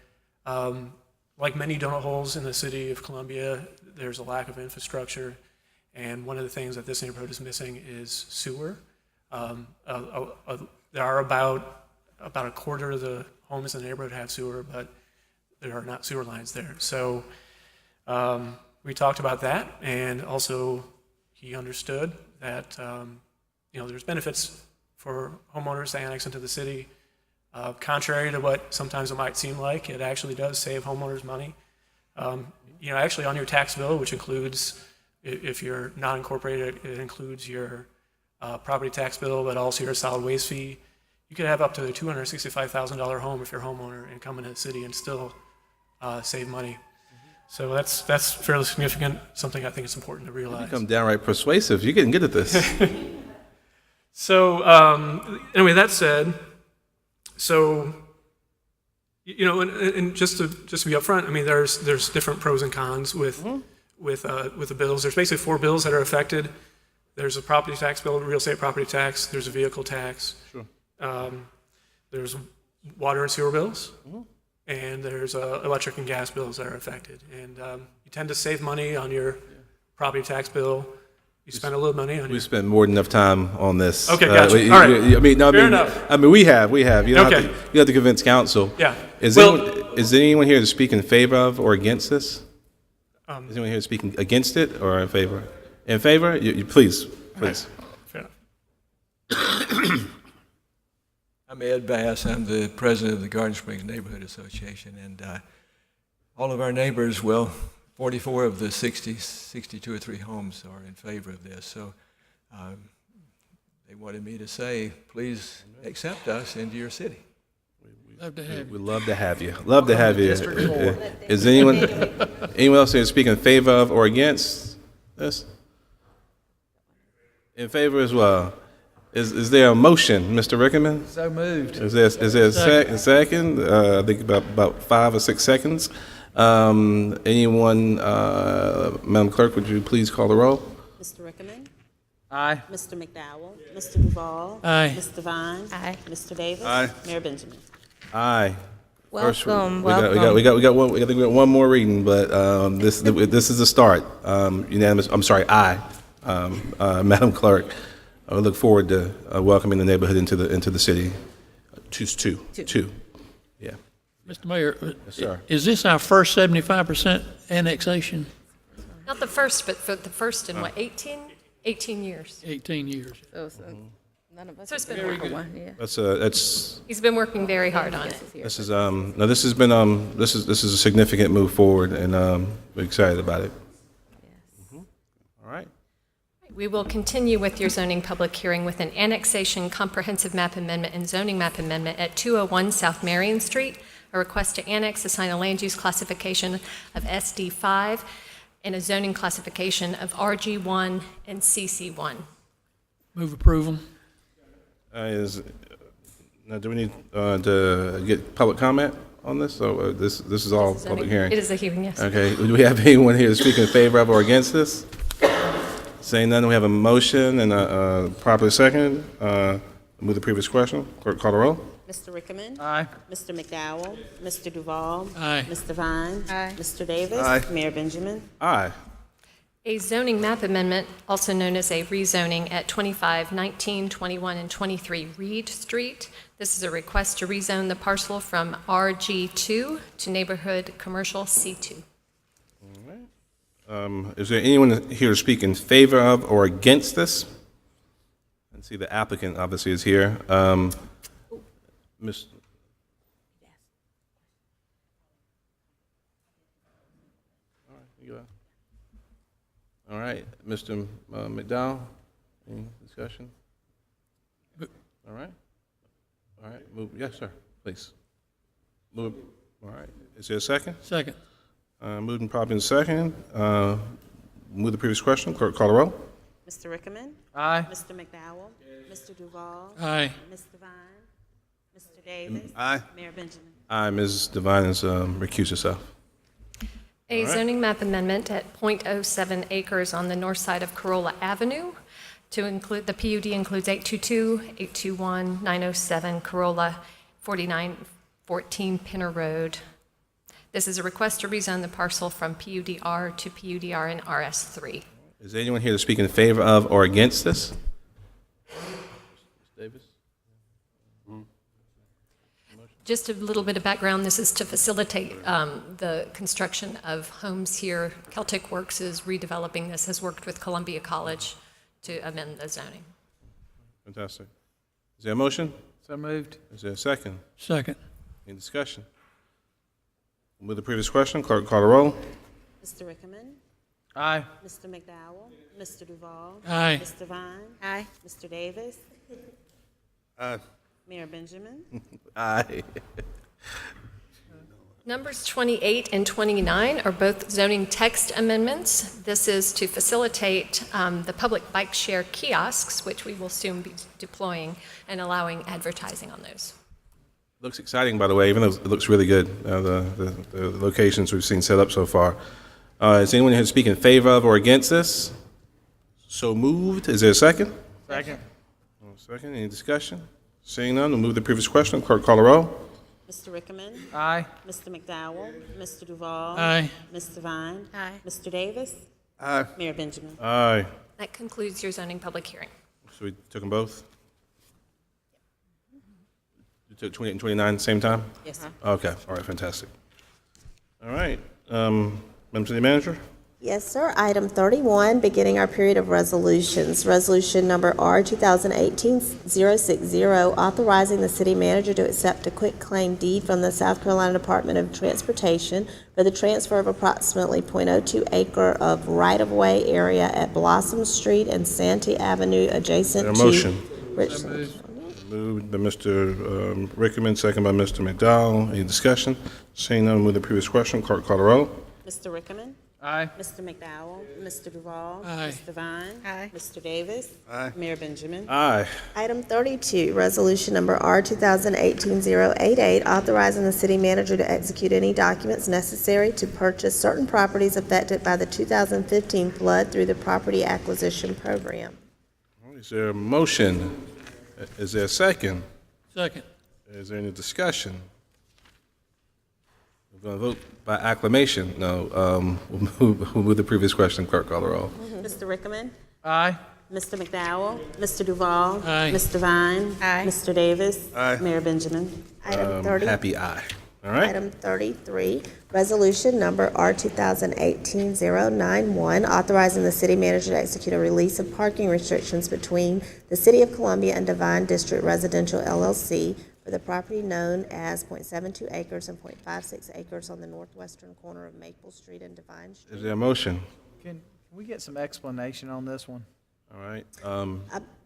like many donut holes in the city of Columbia, there's a lack of infrastructure, and one of the things that this neighborhood is missing is sewer. There are about a quarter of the homes in the neighborhood have sewer, but there are not sewer lines there. So we talked about that, and also he understood that there's benefits for homeowners to annex into the city. Contrary to what sometimes it might seem like, it actually does save homeowners money. Actually on your tax bill, which includes, if you're not incorporated, it includes your property tax bill, but also your solid waste fee. You could have up to a $265,000 home if you're a homeowner and come into the city and still save money. So that's fairly significant, something I think it's important to realize. You become downright persuasive. You're getting good at this. So anyway, that said, and just to be upfront, I mean, there's different pros and cons with the bills. There's basically 4 bills that are affected. There's a property tax bill, real estate property tax. There's a vehicle tax. Sure. There's water and sewer bills, and there's electric and gas bills that are affected. And you tend to save money on your property tax bill. You spend a little money on. We spend more than enough time on this. Okay, gotcha. All right. Fair enough. I mean, we have. You don't Okay. you have to convince council. Yeah. Is there anyone here to speak in favor of or against this? Is anyone here speaking against it or in favor? In favor? You please. Fair enough. I'm Ed Bass. I'm the president of the Garden Springs Neighborhood Association, and all of our neighbors, 44 of the 62 or 3 homes are in favor of this. So they wanted me to say, please accept us into your city. We'd love to have you. Love to have you. Is anyone else here to speak in favor of or against this? In favor as well. Is there a motion, Mr. Rickerman? So moved. Is there a second? I think about 5 or 6 seconds. Anyone, Madam Clerk, would you please call the roll? Mr. Rickerman? Aye. Mr. McDowell? Mr. Duval? Aye. Mr. Vine? Aye. Mr. Davis? Aye. Mayor Benjamin? Aye. Welcome, We got one more reading, but this is a start. Unanimous. I'm sorry. Aye. Madam Clerk, I look forward to welcoming the neighborhood into the city. Two. Yeah. Mr. Mayor, Yes, sir. is this our first 75% annexation? Not the first, but for the first in what, 18 years? 18 years. None of us. So it's been have working. one, yeah. That's He's been working very hard on it. this is this is a significant move forward, and we're excited about it. All right. We will continue with your zoning public hearing with an annexation comprehensive map amendment and zoning map amendment at 201 South Marion Street, a request to annex, assign a land use classification of SD5 and a zoning classification of RG1 and CC1. Move approval. Now, do we need to get public comment on this? So this is all public hearing. It is a hearing, yes. Okay. Do we have anyone here to speak in favor of or against this? Saying none, we have a motion and a proper second. Move the previous question. Clerk, call the roll. Mr. Rickerman? Aye. Mr. McDowell? Mr. Duval? Aye. Mr. Vine? Aye. Mr. Davis? Aye. Mayor Benjamin? Aye. A zoning map amendment, also known as a rezoning at 25, 19, 21, and 23 Reed Street. This is a request to rezone the parcel from RG2 to neighborhood commercial C2. Is there anyone here to speak in favor of or against this? I see the applicant obviously is here. Ms. All right, Mr. McDowell, any discussion? All right. Move. Yes, sir. Please. Move. All right. Is there a second? Second. Moved and properly in second. Move the previous question. Clerk, call the roll. Mr. Rickerman? Aye. Mr. McDowell? Mr. Duval? Aye. Mr. Vine? Mr. Davis? Aye. Mayor Benjamin? Aye. Ms. Devine has recused herself. A All right. zoning map amendment at .07 acres on the north side of Corolla Avenue to include, the PUD includes 822, 821, 907 Corolla, 4914 Pinner Road. This is a request to rezone the parcel from PUDR to PUDR and RS3. Is there anyone here to speak in favor of or against this? Davis? Just a little bit of background, this is to facilitate the construction of homes here. Celtic Works is redeveloping this, has worked with Columbia College to amend the zoning. Fantastic. Is there a motion? So moved. Is there a second? Second. Any discussion? With the previous question, clerk call the roll. Mr. Rickman. Aye. Mr. McDowell. Mr. Duval. Aye. Mr. Vine. Aye. Mr. Davis. Aye. Mayor Benjamin. Aye. Numbers 28 and 29 are both zoning text amendments. This is to facilitate the public bike share kiosks, which we will soon be deploying, and allowing advertising on those. Looks exciting, by the way, even though it looks really good, the locations we've seen set up so far. Is anyone here to speak in favor of or against this? So moved. Is there a second? Second. Second. Any discussion? Seeing none, we'll move to the previous question. Clerk call the roll. Mr. Rickman. Aye. Mr. McDowell. Mr. Duval. Aye. Mr. Vine. Aye. Mr. Davis. Aye. Mayor Benjamin. Aye. That concludes your zoning public hearing. So we took them both? You took 28 and 29 at the same time? Yes, sir. Okay. All right. Fantastic. All right. Madam City Manager? Yes, sir. Item 31, beginning our period of resolutions. Resolution number R 2018-060, authorizing the city manager to accept a quitclaim deed from the South Carolina Department of Transportation for the transfer of approximately .02 acre of right-of-way area at Blossom Street and Santee Avenue adjacent Is to there a motion? Richland. Moved by Mr. Rickman, second by Mr. McDowell. Any discussion? Seeing none, we'll move to the previous question. Clerk call the roll. Mr. Rickman. Aye. Mr. McDowell. Mr. Duval. Aye. Mr. Vine. Aye. Mr. Davis. Aye. Mayor Benjamin. Aye. Item 32, resolution number R 2018-088, authorizing the city manager to execute any documents necessary to purchase certain properties affected by the 2015 flood through the property acquisition program. Is there a motion? Is there a second? Second. Is there any discussion? We're going to vote by acclamation. No, we'll move the previous question. Clerk call the roll. Mr. Rickman. Aye. Mr. McDowell. Mr. Duval. Aye. Mr. Vine. Aye. Mr. Davis. Aye. Mayor Benjamin. Item 30. Happy aye. All right. Item 33, resolution number R 2018-091, authorizing the city manager to execute a release of parking restrictions between the City of Columbia and Divine District Residential LLC for the property known as .72 acres and .56 acres on the northwestern corner of Maple Street and Divine Street. Is there a motion? Can we get some explanation on this one? All right.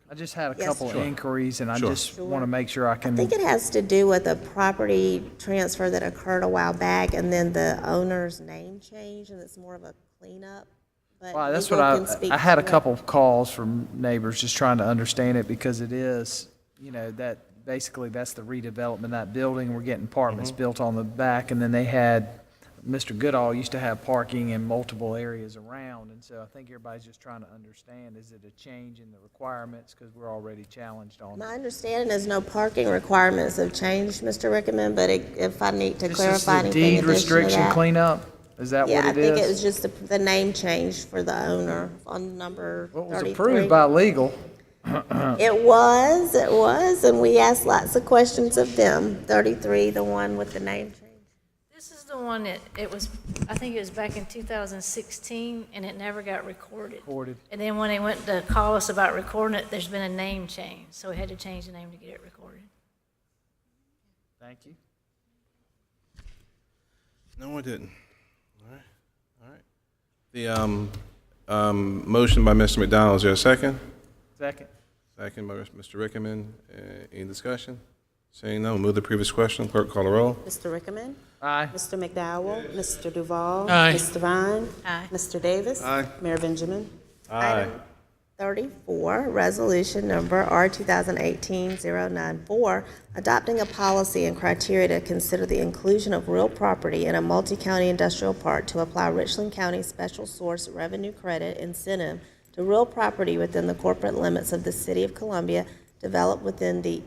I just had a Yes. couple Sure. inquiries, and I Sure. just want to make sure I I can. think it has to do with a property transfer that occurred a while back, and then the owner's name changed, and it's more of a cleanup. But Well, that's legal what can speak I had to a it. couple of calls from neighbors just trying to understand it because it is, that basically that's the redevelopment of that building. We're getting apartments built on the back, and then they had, Mr. Goodall used to have parking in multiple areas around, and so I think everybody's just trying to understand, is it a change in the requirements because we're already challenged on My it? understanding is no parking requirements have changed, Mr. Rickman, but if I need to This is clarify the anything deed additional to restriction that. cleanup? Is that Yeah, what I it think it is? was just the name change for the owner on number Well, it was 33. approved by legal. It was, and we asked lots of questions of them. 33, the one with the name change. This is the one that it was, I think it was back in 2016, and it never got recorded. And then when they went to call us about recording it, there's been a name change, so we had to change the name to get it recorded. Thank you. No, I didn't. All right. All right. The motion by Mr. McDowell, is there a second? Second. Second by Mr. Rickman. Any discussion? Seeing none, we'll move to the previous question. Clerk call the roll. Mr. Rickman. Aye. Mr. McDowell. Mr. Duval. Aye. Mr. Vine. Aye. Mr. Davis. Aye. Mayor Benjamin. Aye. 34, resolution number R 2018-094, adopting a policy and criteria to consider the inclusion of real property in a multi-county industrial park to apply Richland County Special Source Revenue Credit incentive to real property within the corporate limits of the City of Columbia, developed with the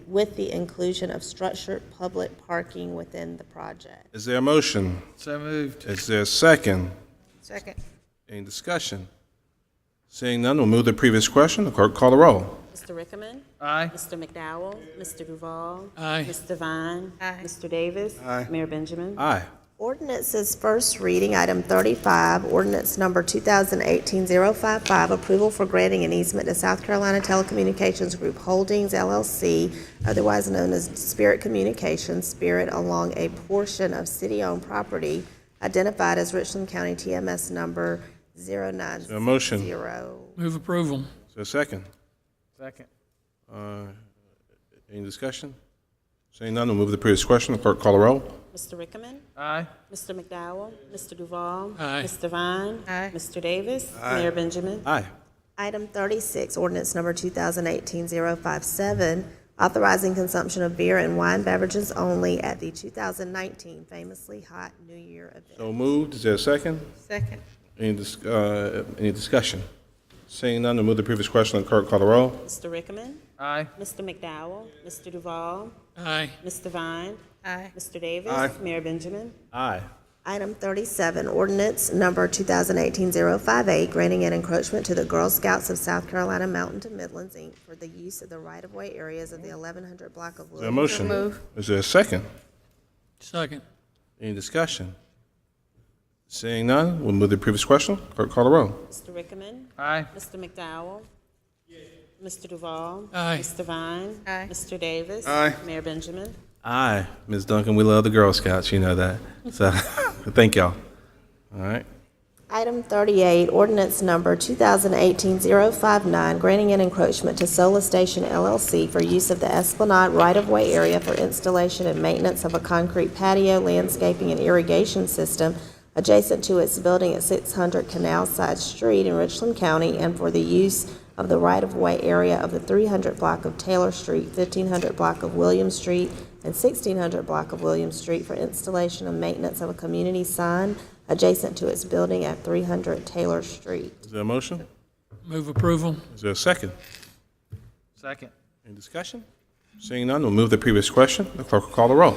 inclusion of structured public parking within the project. Is there a motion? So moved. Is there a second? Second. Any discussion? Seeing none, we'll move to the previous question. The clerk call the roll. Mr. Rickman. Aye. Mr. McDowell. Mr. Duval. Aye. Mr. Vine. Mr. Davis. Aye. Mayor Benjamin. Aye. Ordinance's first reading, item 35, ordinance number 2018-055, approval for granting an easement to South Carolina Telecommunications Group Holdings, LLC, otherwise known as Spirit Communications, Spirit, along a portion of city-owned property identified as Richland County TMS number 090. Is there a motion? Move approval. Is there a second? Second. Any discussion? Seeing none, we'll move to the previous question. The clerk call the roll. Mr. Rickman. Aye. Mr. McDowell. Mr. Duval. Aye. Mr. Vine. Mr. Davis. Aye. Mayor Benjamin. Aye. Item 36, ordinance number 2018-057, authorizing consumption of beer and wine beverages only at the 2019 Famously Hot New Year event. So moved. Is there a second? Second. Any discussion? Seeing none, we'll move to the previous question. The clerk call the roll. Mr. Rickman. Aye. Mr. McDowell. Mr. Duval. Aye. Mr. Vine. Mr. Davis. Aye. Mayor Benjamin. Aye. Item 37, ordinance number 2018-058, granting an encroachment to the Girl Scouts of South Carolina Mountain to Midlands, Inc. for the use of the right-of-way areas of the 1100 block of Is there a Williams. motion? Is there a second? Second. Any discussion? Seeing none, we'll move to the previous question. Clerk call the roll. Mr. Rickman. Aye. Mr. McDowell. Mr. Duval. Aye. Mr. Vine. Mr. Davis. Aye. Mayor Benjamin. Aye. Ms. Duncan, we love the Girl Scouts, you know that. So, thank y'all. All right. Item 38, ordinance number 2018-059, granting an encroachment to Solar Station LLC for use of the Esplanade right-of-way area for installation and maintenance of a concrete patio, landscaping, and irrigation system adjacent to its building at 600 Canal Side Street in Richland County, and for the use of the right-of-way area of the 300 block of Taylor Street, 1500 block of William Street, and 1600 block of William Street for installation and maintenance of a community sign adjacent to its building at 300 Taylor Street. Is there a motion? Move approval. Is there a second? Second. Any discussion? Seeing none, we'll move to the previous question. The clerk will call the roll.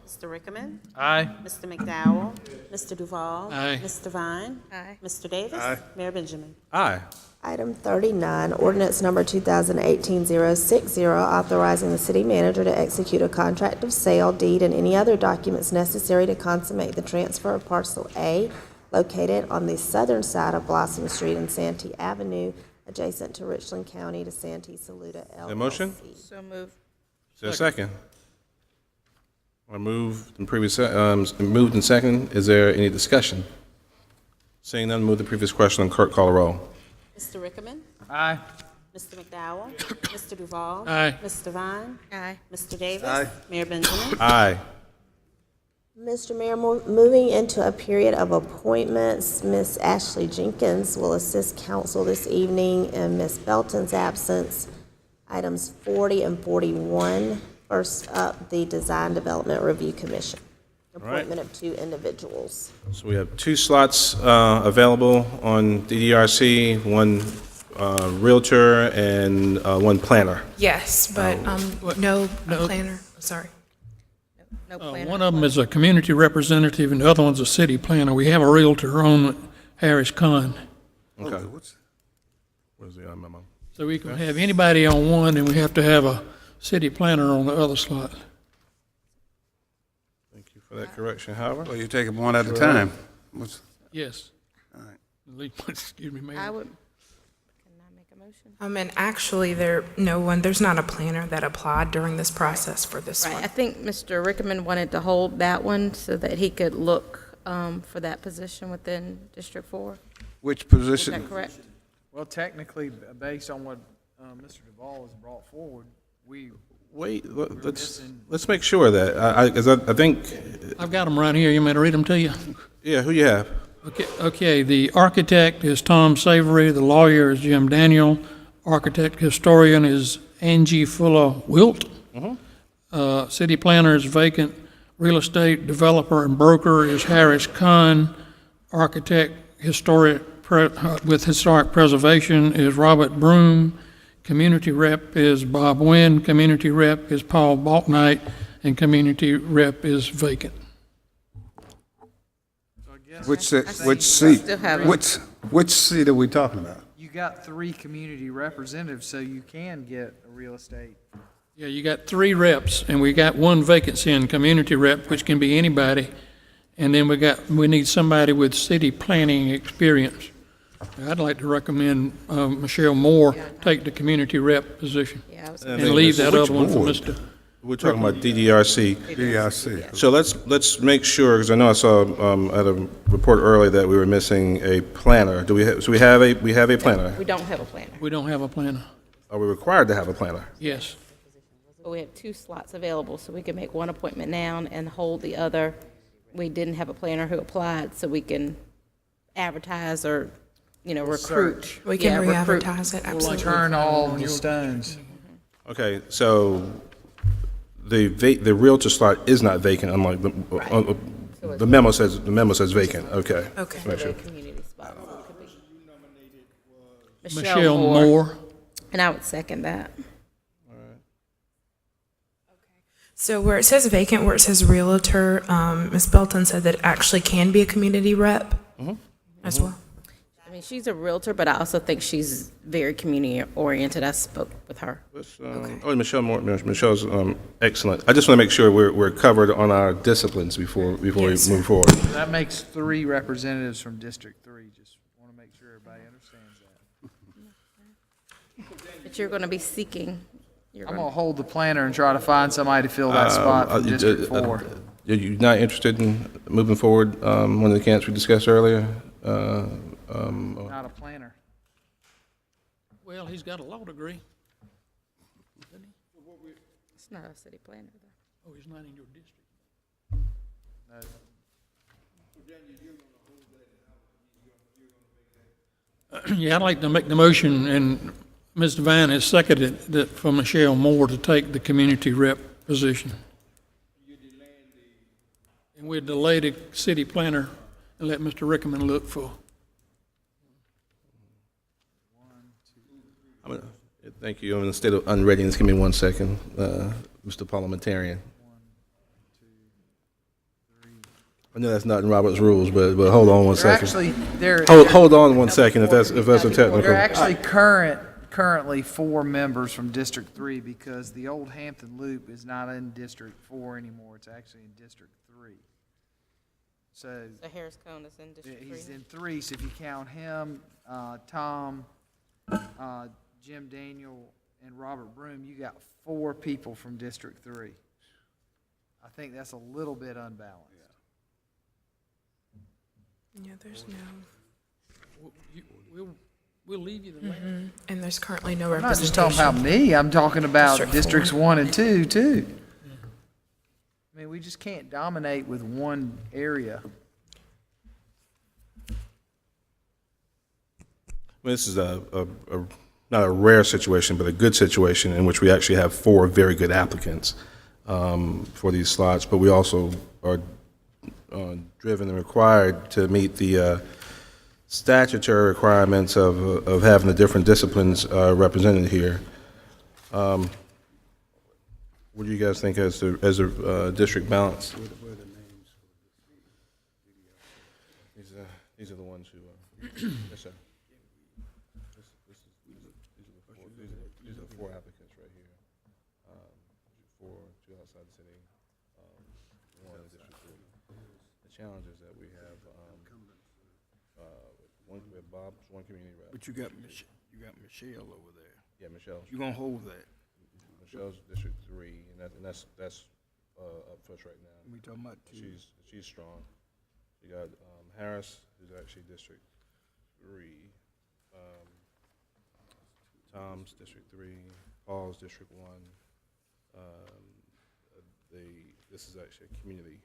Mr. Rickman. Aye. Mr. McDowell. Mr. Duval. Aye. Mr. Vine. Mr. Davis. Aye. Mayor Benjamin. Aye. Item 39, ordinance number 2018-060, authorizing the city manager to execute a contract of sale, deed, and any other documents necessary to consummate the transfer of parcel A located on the southern side of Blossom Street and Santee Avenue, adjacent to Richland County, to Santee Saluda LLC. Is there a motion? So moved. Is there a second? I moved and moved and second. Is there any discussion? Seeing none, move the previous question and clerk call the roll. Mr. Rickman. Aye. Mr. McDowell. Mr. Duval. Aye. Mr. Vine. Mr. Davis. Aye. Mayor Benjamin. Aye. Mr. Mayor, moving into a period of appointments, Ms. Ashley Jenkins will assist council this evening in Ms. Belton's absence. Items 40 and 41. First up, the Design Development Review Commission. Appointment of 2 individuals. So we have 2 slots available on DDRC, 1 realtor and 1 planner. Yes, but no planner. Sorry. No One of them is a community representative and the other one's a city planner. We have a realtor on Harris Kahn. Okay. Where's the memo? So we can have anybody on one and we have to have a city planner on the other slot. Thank you for that correction, however. Well, you take them one at a time. Yes. All right. Excuse me, Mayor. I would. And actually, there's not a planner that applied during this process for this Right. one. I think Mr. Rickman wanted to hold that one so that he could look for that position within District 4. Which Is position? that correct? Well, technically, based on what Mr. Duval has brought forward, Wait, let's make sure that, I think, I've got them right here. You want me to read them to you? yeah, who you have? Okay, the architect is Tom Savory, the lawyer is Jim Daniel, architect historian is Angie Fuller Wilt, city planner is vacant, real estate developer and broker is Harris Kahn, architect with historic preservation is Robert Broom, community rep is Bob Wynn, community rep is Paul Balknight, and community rep is vacant. Which seat? Still have it. Which seat are we talking about? you got 3 community representatives, so you can get a real estate. Yeah, you got 3 reps, and we got 1 vacancy in community rep, which can be anybody. And then we need somebody with city planning experience. I'd like to recommend Michelle Moore take the community rep position. And leave that other one for Mr. We're talking about DDRC. DDRC. So let's make sure, because I know I saw at a report earlier that we were missing a planner. Do we have? So we have a planner. We don't have a planner. We don't have a planner. Are we required to have a planner? Yes. But we have 2 slots available, so we can make 1 appointment now and hold the other. We didn't have a planner who applied, so we can advertise or, recruit. We can recruit. re-advertise it, absolutely. Turn all the stones. Okay, so the realtor slot is not vacant, unlike the memo says vacant. Okay. Okay. Make sure. Community spot, so it could be Michelle Moore. And I would second that. So where it says vacant, where it says realtor, Ms. Belton said that it actually can be a community rep as well. I mean, she's a realtor, but I also think she's very community-oriented. I spoke with her. Oh, Michelle Moore. Michelle's excellent. I just want to make sure we're covered on our disciplines before we move forward. That makes 3 representatives from District 3. Just want to make sure everybody understands that. But you're going to be seeking. I'm going to hold the planner and try to find somebody to fill that spot from District 4. You're not interested in moving forward one of the candidates we discussed earlier? Not a planner. Well, he's got a law degree. It's not a city planner, though. Oh, he's not in your district. Yeah, I'd like to make the motion, and Ms. Devine has seconded that for Michelle Moore to take the community rep position. And we'll delay the city planner and let Mr. Rickman look for. Thank you. I'm in a state of unreadiness. Give me 1 second, Mr. Parliamentarian. I know that's not in Robert's rules, but hold on 1 second. Hold on 1 second if that's a technical. There are actually currently 4 members from District 3 because the old Hampton Loop is not in District 4 anymore. It's actually in District 3. So Harris Cone is in District 3. He's in 3, so if you count him, Tom, Jim Daniel, and Robert Broom, you got 4 people from District 3. I think that's a little bit unbalanced. Yeah, there's no. We'll leave you the land. And there's currently no I'm not just representation. talking about me, I'm talking about District Districts 4. 1 and 2, too. I mean, we just can't dominate with one area. This is not a rare situation, but a good situation in which we actually have 4 very good applicants for these slots, but we also are driven and required to meet the statutory requirements of having the different disciplines represented here. What do you guys think as a district balance? These are the ones who. Yes, sir. These are the 4 applicants right here. 4, 2 outside the city, 1 in District 3. The challenge is that we have we have Bob's 1 community rep. But you got Michelle over there. Yeah, Michelle. You gonna hold that? Michelle's District 3, and that's up first right now. We talking about 2. She's strong. You got Harris, who's actually District 3. Tom's District 3. Paul's District 1. This is actually a community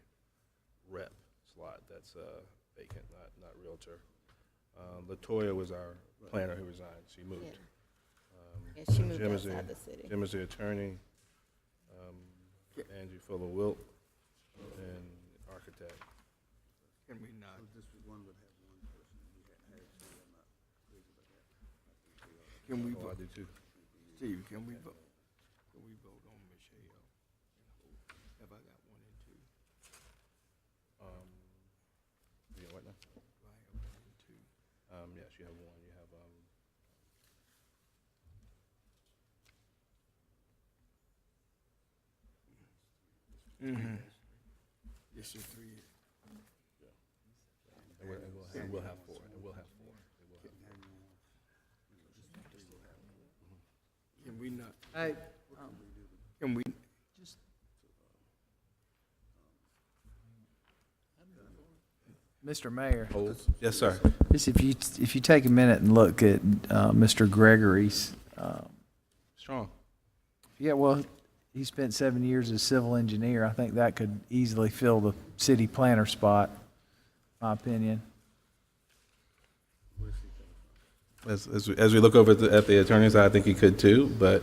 rep slot that's vacant, not realtor. Latoya was our planner who resigned. She moved. Yeah, she moved Jim outside the city. Jim is the attorney. Angie Fuller-Wilt, and architect. Can we not? Can we vote? I do too. Steve, can we vote? Can we vote on Michelle? Have I got 1 and 2? Yeah, what now? I have 1 and 2. Yes, you have 1. You have Yes, sir, 3 years. And we'll have four. And we'll have four. Can we not, Hey, can we, Mr. Mayor, Yes, sir. just if you take a minute and look at Mr. Gregory's, Strong. yeah, well, he spent 7 years as civil engineer. I think that could easily fill the city planner spot, my opinion. As we look over at the attorneys, I think he could too, but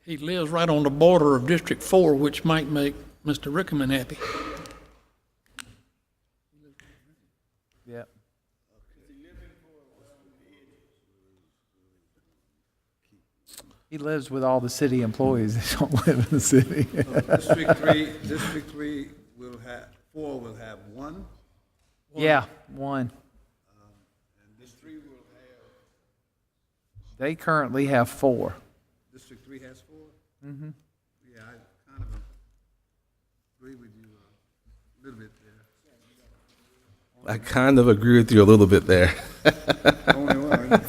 He lives right on the border of District 4, which might make Mr. Rickerman happy. Yep. He lives with all the city employees that don't live in the city. District 3 will have, 4 will have 1. Yeah, one. And District 3 will have, They currently have 4. District 3 has 4? Mm-hmm. Yeah, I kind of agree with you a little bit there. I kind of agree with you a little bit there. Only one.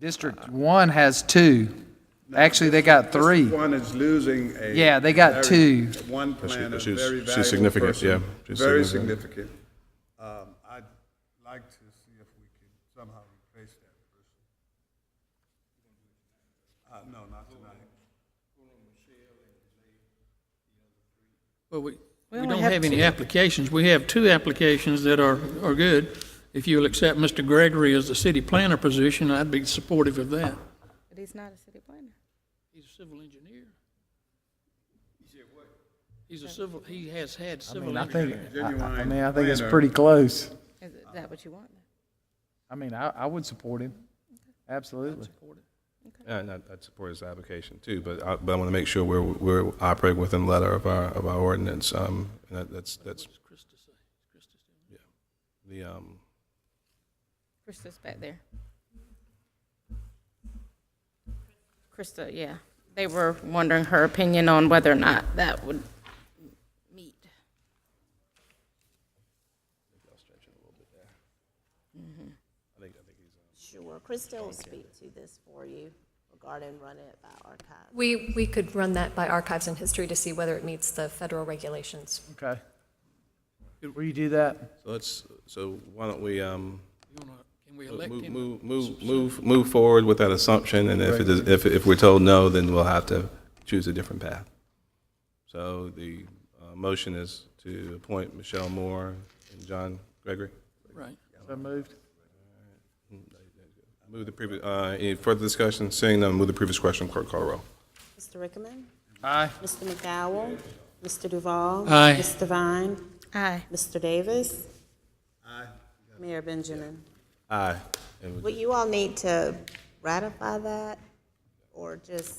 District 1 has 2. Actually, they got 3. District 1 is losing a. Yeah, they got 2. One plan, a She's- very she's valuable significant, person. yeah. She's Very significant. significant. I'd like to see if we could somehow replace that person. No, not tonight. Well, we only don't have have any 2. applications. We have 2 applications that are good. If you'll accept Mr. Gregory as the city planner position, I'd be supportive of that. But he's not a city planner. He's a civil engineer. He's a civil, he has had I civil mean, I think, engineering. I think it's pretty close. Is that what you want? I mean, I would support him. Absolutely. And I'd support his application too, but I want to make sure we're operating within the letter of our ordinance. And that's What does Krista say? Krista still? the Krista's back there. Krista, yeah. They were wondering her opinion on whether or not that would meet. Sure, Krista will speak to this for you regarding running it by archive. We could run that by archives and history to see whether it meets the federal regulations. Okay. Will you do that? So why don't we Can we elect him? move forward with that assumption, and if we're told no, then we'll have to choose a different path. So the motion is to appoint Michelle Moore and John Gregory. Right. So moved. Move the previous. Any further discussion? Seeing none, move the previous question. Clerk call the roll. Mr. Rickerman? Aye. Mr. McDowell? Mr. Duval? Aye. Mr. Vine? Aye. Mr. Davis? Aye. Mayor Benjamin? Aye. Will you all need to ratify that, or just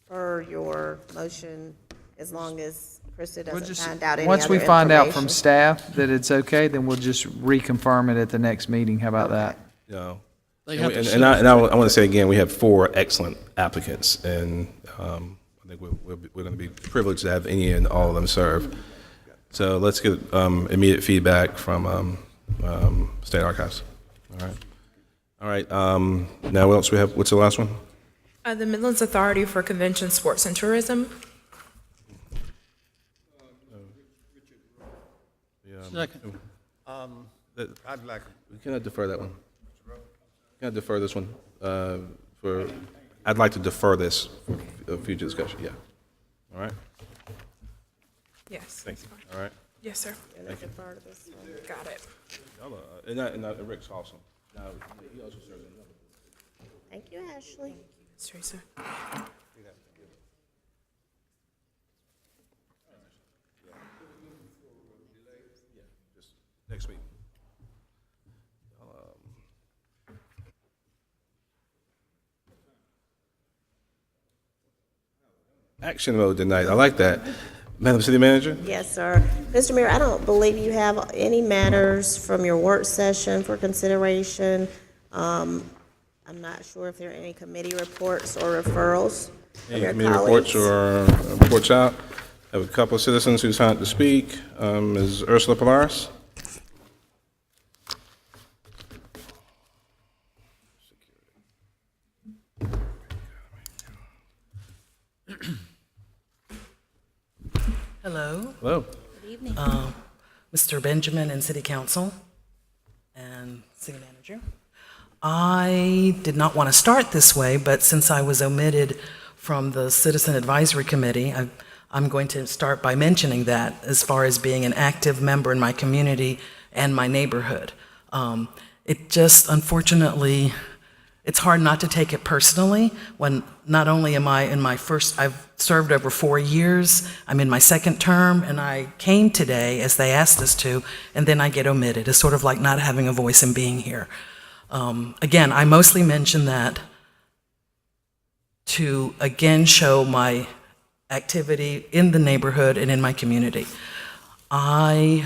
per your motion, as long as Krista We'll doesn't just, find out any once we other find out from information? staff that it's okay, then we'll just reconfirm it at the next meeting. How about that? No. They And, have to and, sit- I want to say again, we have 4 excellent applicants, and I think we're going to be privileged to have any and all of them serve. So let's get immediate feedback from State Archives. All right. All right. Now, what else we have? What's the last one? The Midlands Authority for Convention, Sports, and Tourism. Second. I'd like. We cannot defer that one. Can I defer this one? I'd like to defer this for future discussion. Yeah. All right. Yes. Thank you. All right. Yes, sir. Thank you. Got it. And Rick's awesome. Now, he also serves in another. Thank you, Ashley. Yes, Teresa. Next week. Action mode tonight. I like that. Madam City Manager? Yes, sir. Mr. Mayor, I don't believe you have any matters from your work session for consideration. I'm not sure if there are any committee reports or referrals. Any committee reports or reports out? I have a couple of citizens who signed to speak. Ms. Ursula Polaris. Hello. Hello. Good evening. Mr. Benjamin and City Council and City Manager. I did not want to start this way, but since I was omitted from the Citizen Advisory Committee, I'm going to start by mentioning that as far as being an active member in my community and my neighborhood. It just, unfortunately, it's hard not to take it personally when not only am I in my first, I've served over 4 years, I'm in my second term, and I came today as they asked us to, and then I get omitted. It's sort of like not having a voice and being here. Again, I mostly mention that to, again, show my activity in the neighborhood and in my community. I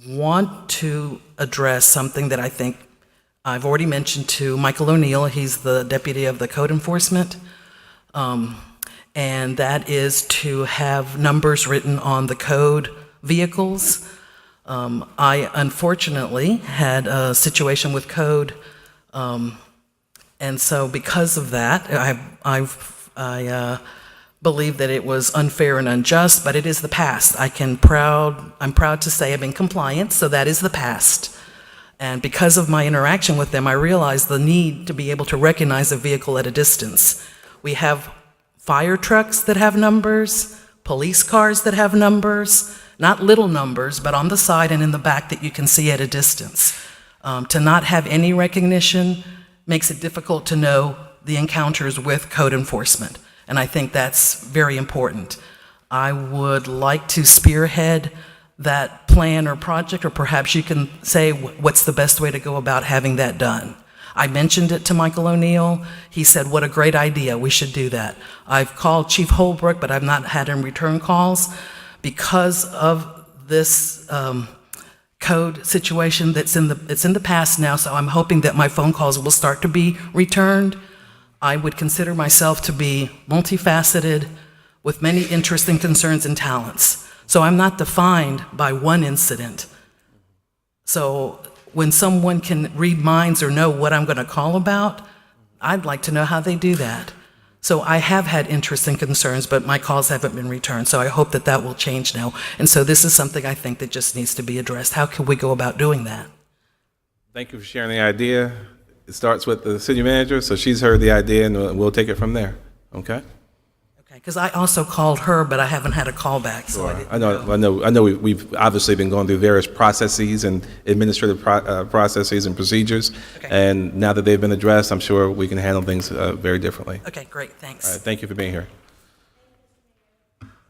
want to address something that I think I've already mentioned to Michael O'Neill. He's the deputy of the code enforcement. And that is to have numbers written on the code vehicles. I unfortunately had a situation with code, and so because of that, I believe that it was unfair and unjust, but it is the past. I'm proud to say I'm in compliance, so that is the past. And because of my interaction with them, I realized the need to be able to recognize a vehicle at a distance. We have fire trucks that have numbers, police cars that have numbers, not little numbers, but on the side and in the back that you can see at a distance. To not have any recognition makes it difficult to know the encounters with code enforcement. And I think that's very important. I would like to spearhead that plan or project, or perhaps you can say what's the best way to go about having that done. I mentioned it to Michael O'Neill. He said, what a great idea, we should do that. I've called Chief Holbrook, but I've not had him return calls because of this code situation it's in the past now, so I'm hoping that my phone calls will start to be returned. I would consider myself to be multifaceted with many interests and concerns and talents. So I'm not defined by one incident. So when someone can read minds or know what I'm going to call about, I'd like to know how they do that. So I have had interests and concerns, but my calls haven't been returned. So I hope that that will change now. And so this is something I think that just needs to be addressed. How can we go about doing that? Thank you for sharing the idea. It starts with the city manager, so she's heard the idea, and we'll take it from there. Okay? Because I also called her, but I haven't had a call back. So Sure. I know. We've obviously been going through various processes and administrative processes and procedures, and now that they've been addressed, I'm sure we can handle things very differently. Okay, great, thanks. All right, thank you for being here.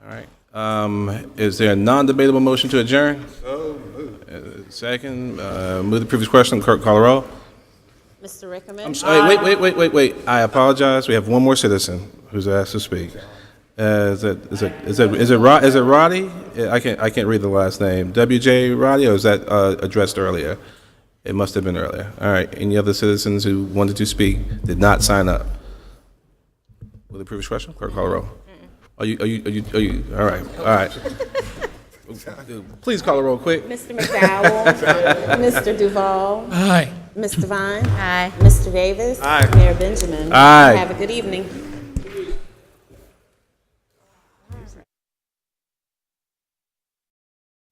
All right. Is there a non-debatable motion to adjourn? Second. Move the previous question. Clerk, call the roll. Mr. Rickerman? I'm sorry. Wait. I apologize. We have one more citizen who's asked to speak. Is it Roddy? I can't read the last name. W.J. Roddy, or is that addressed earlier? It must have been earlier. All right. Any other citizens who wanted to speak did not sign up? Will the previous question? Clerk, call the roll. Are you? All right. Please call the roll quick. Mr. McDowell? Mr. Duval? Aye. Mr. Vine? Aye. Mr. Davis? Aye. Mayor Benjamin? Aye. Have a good evening.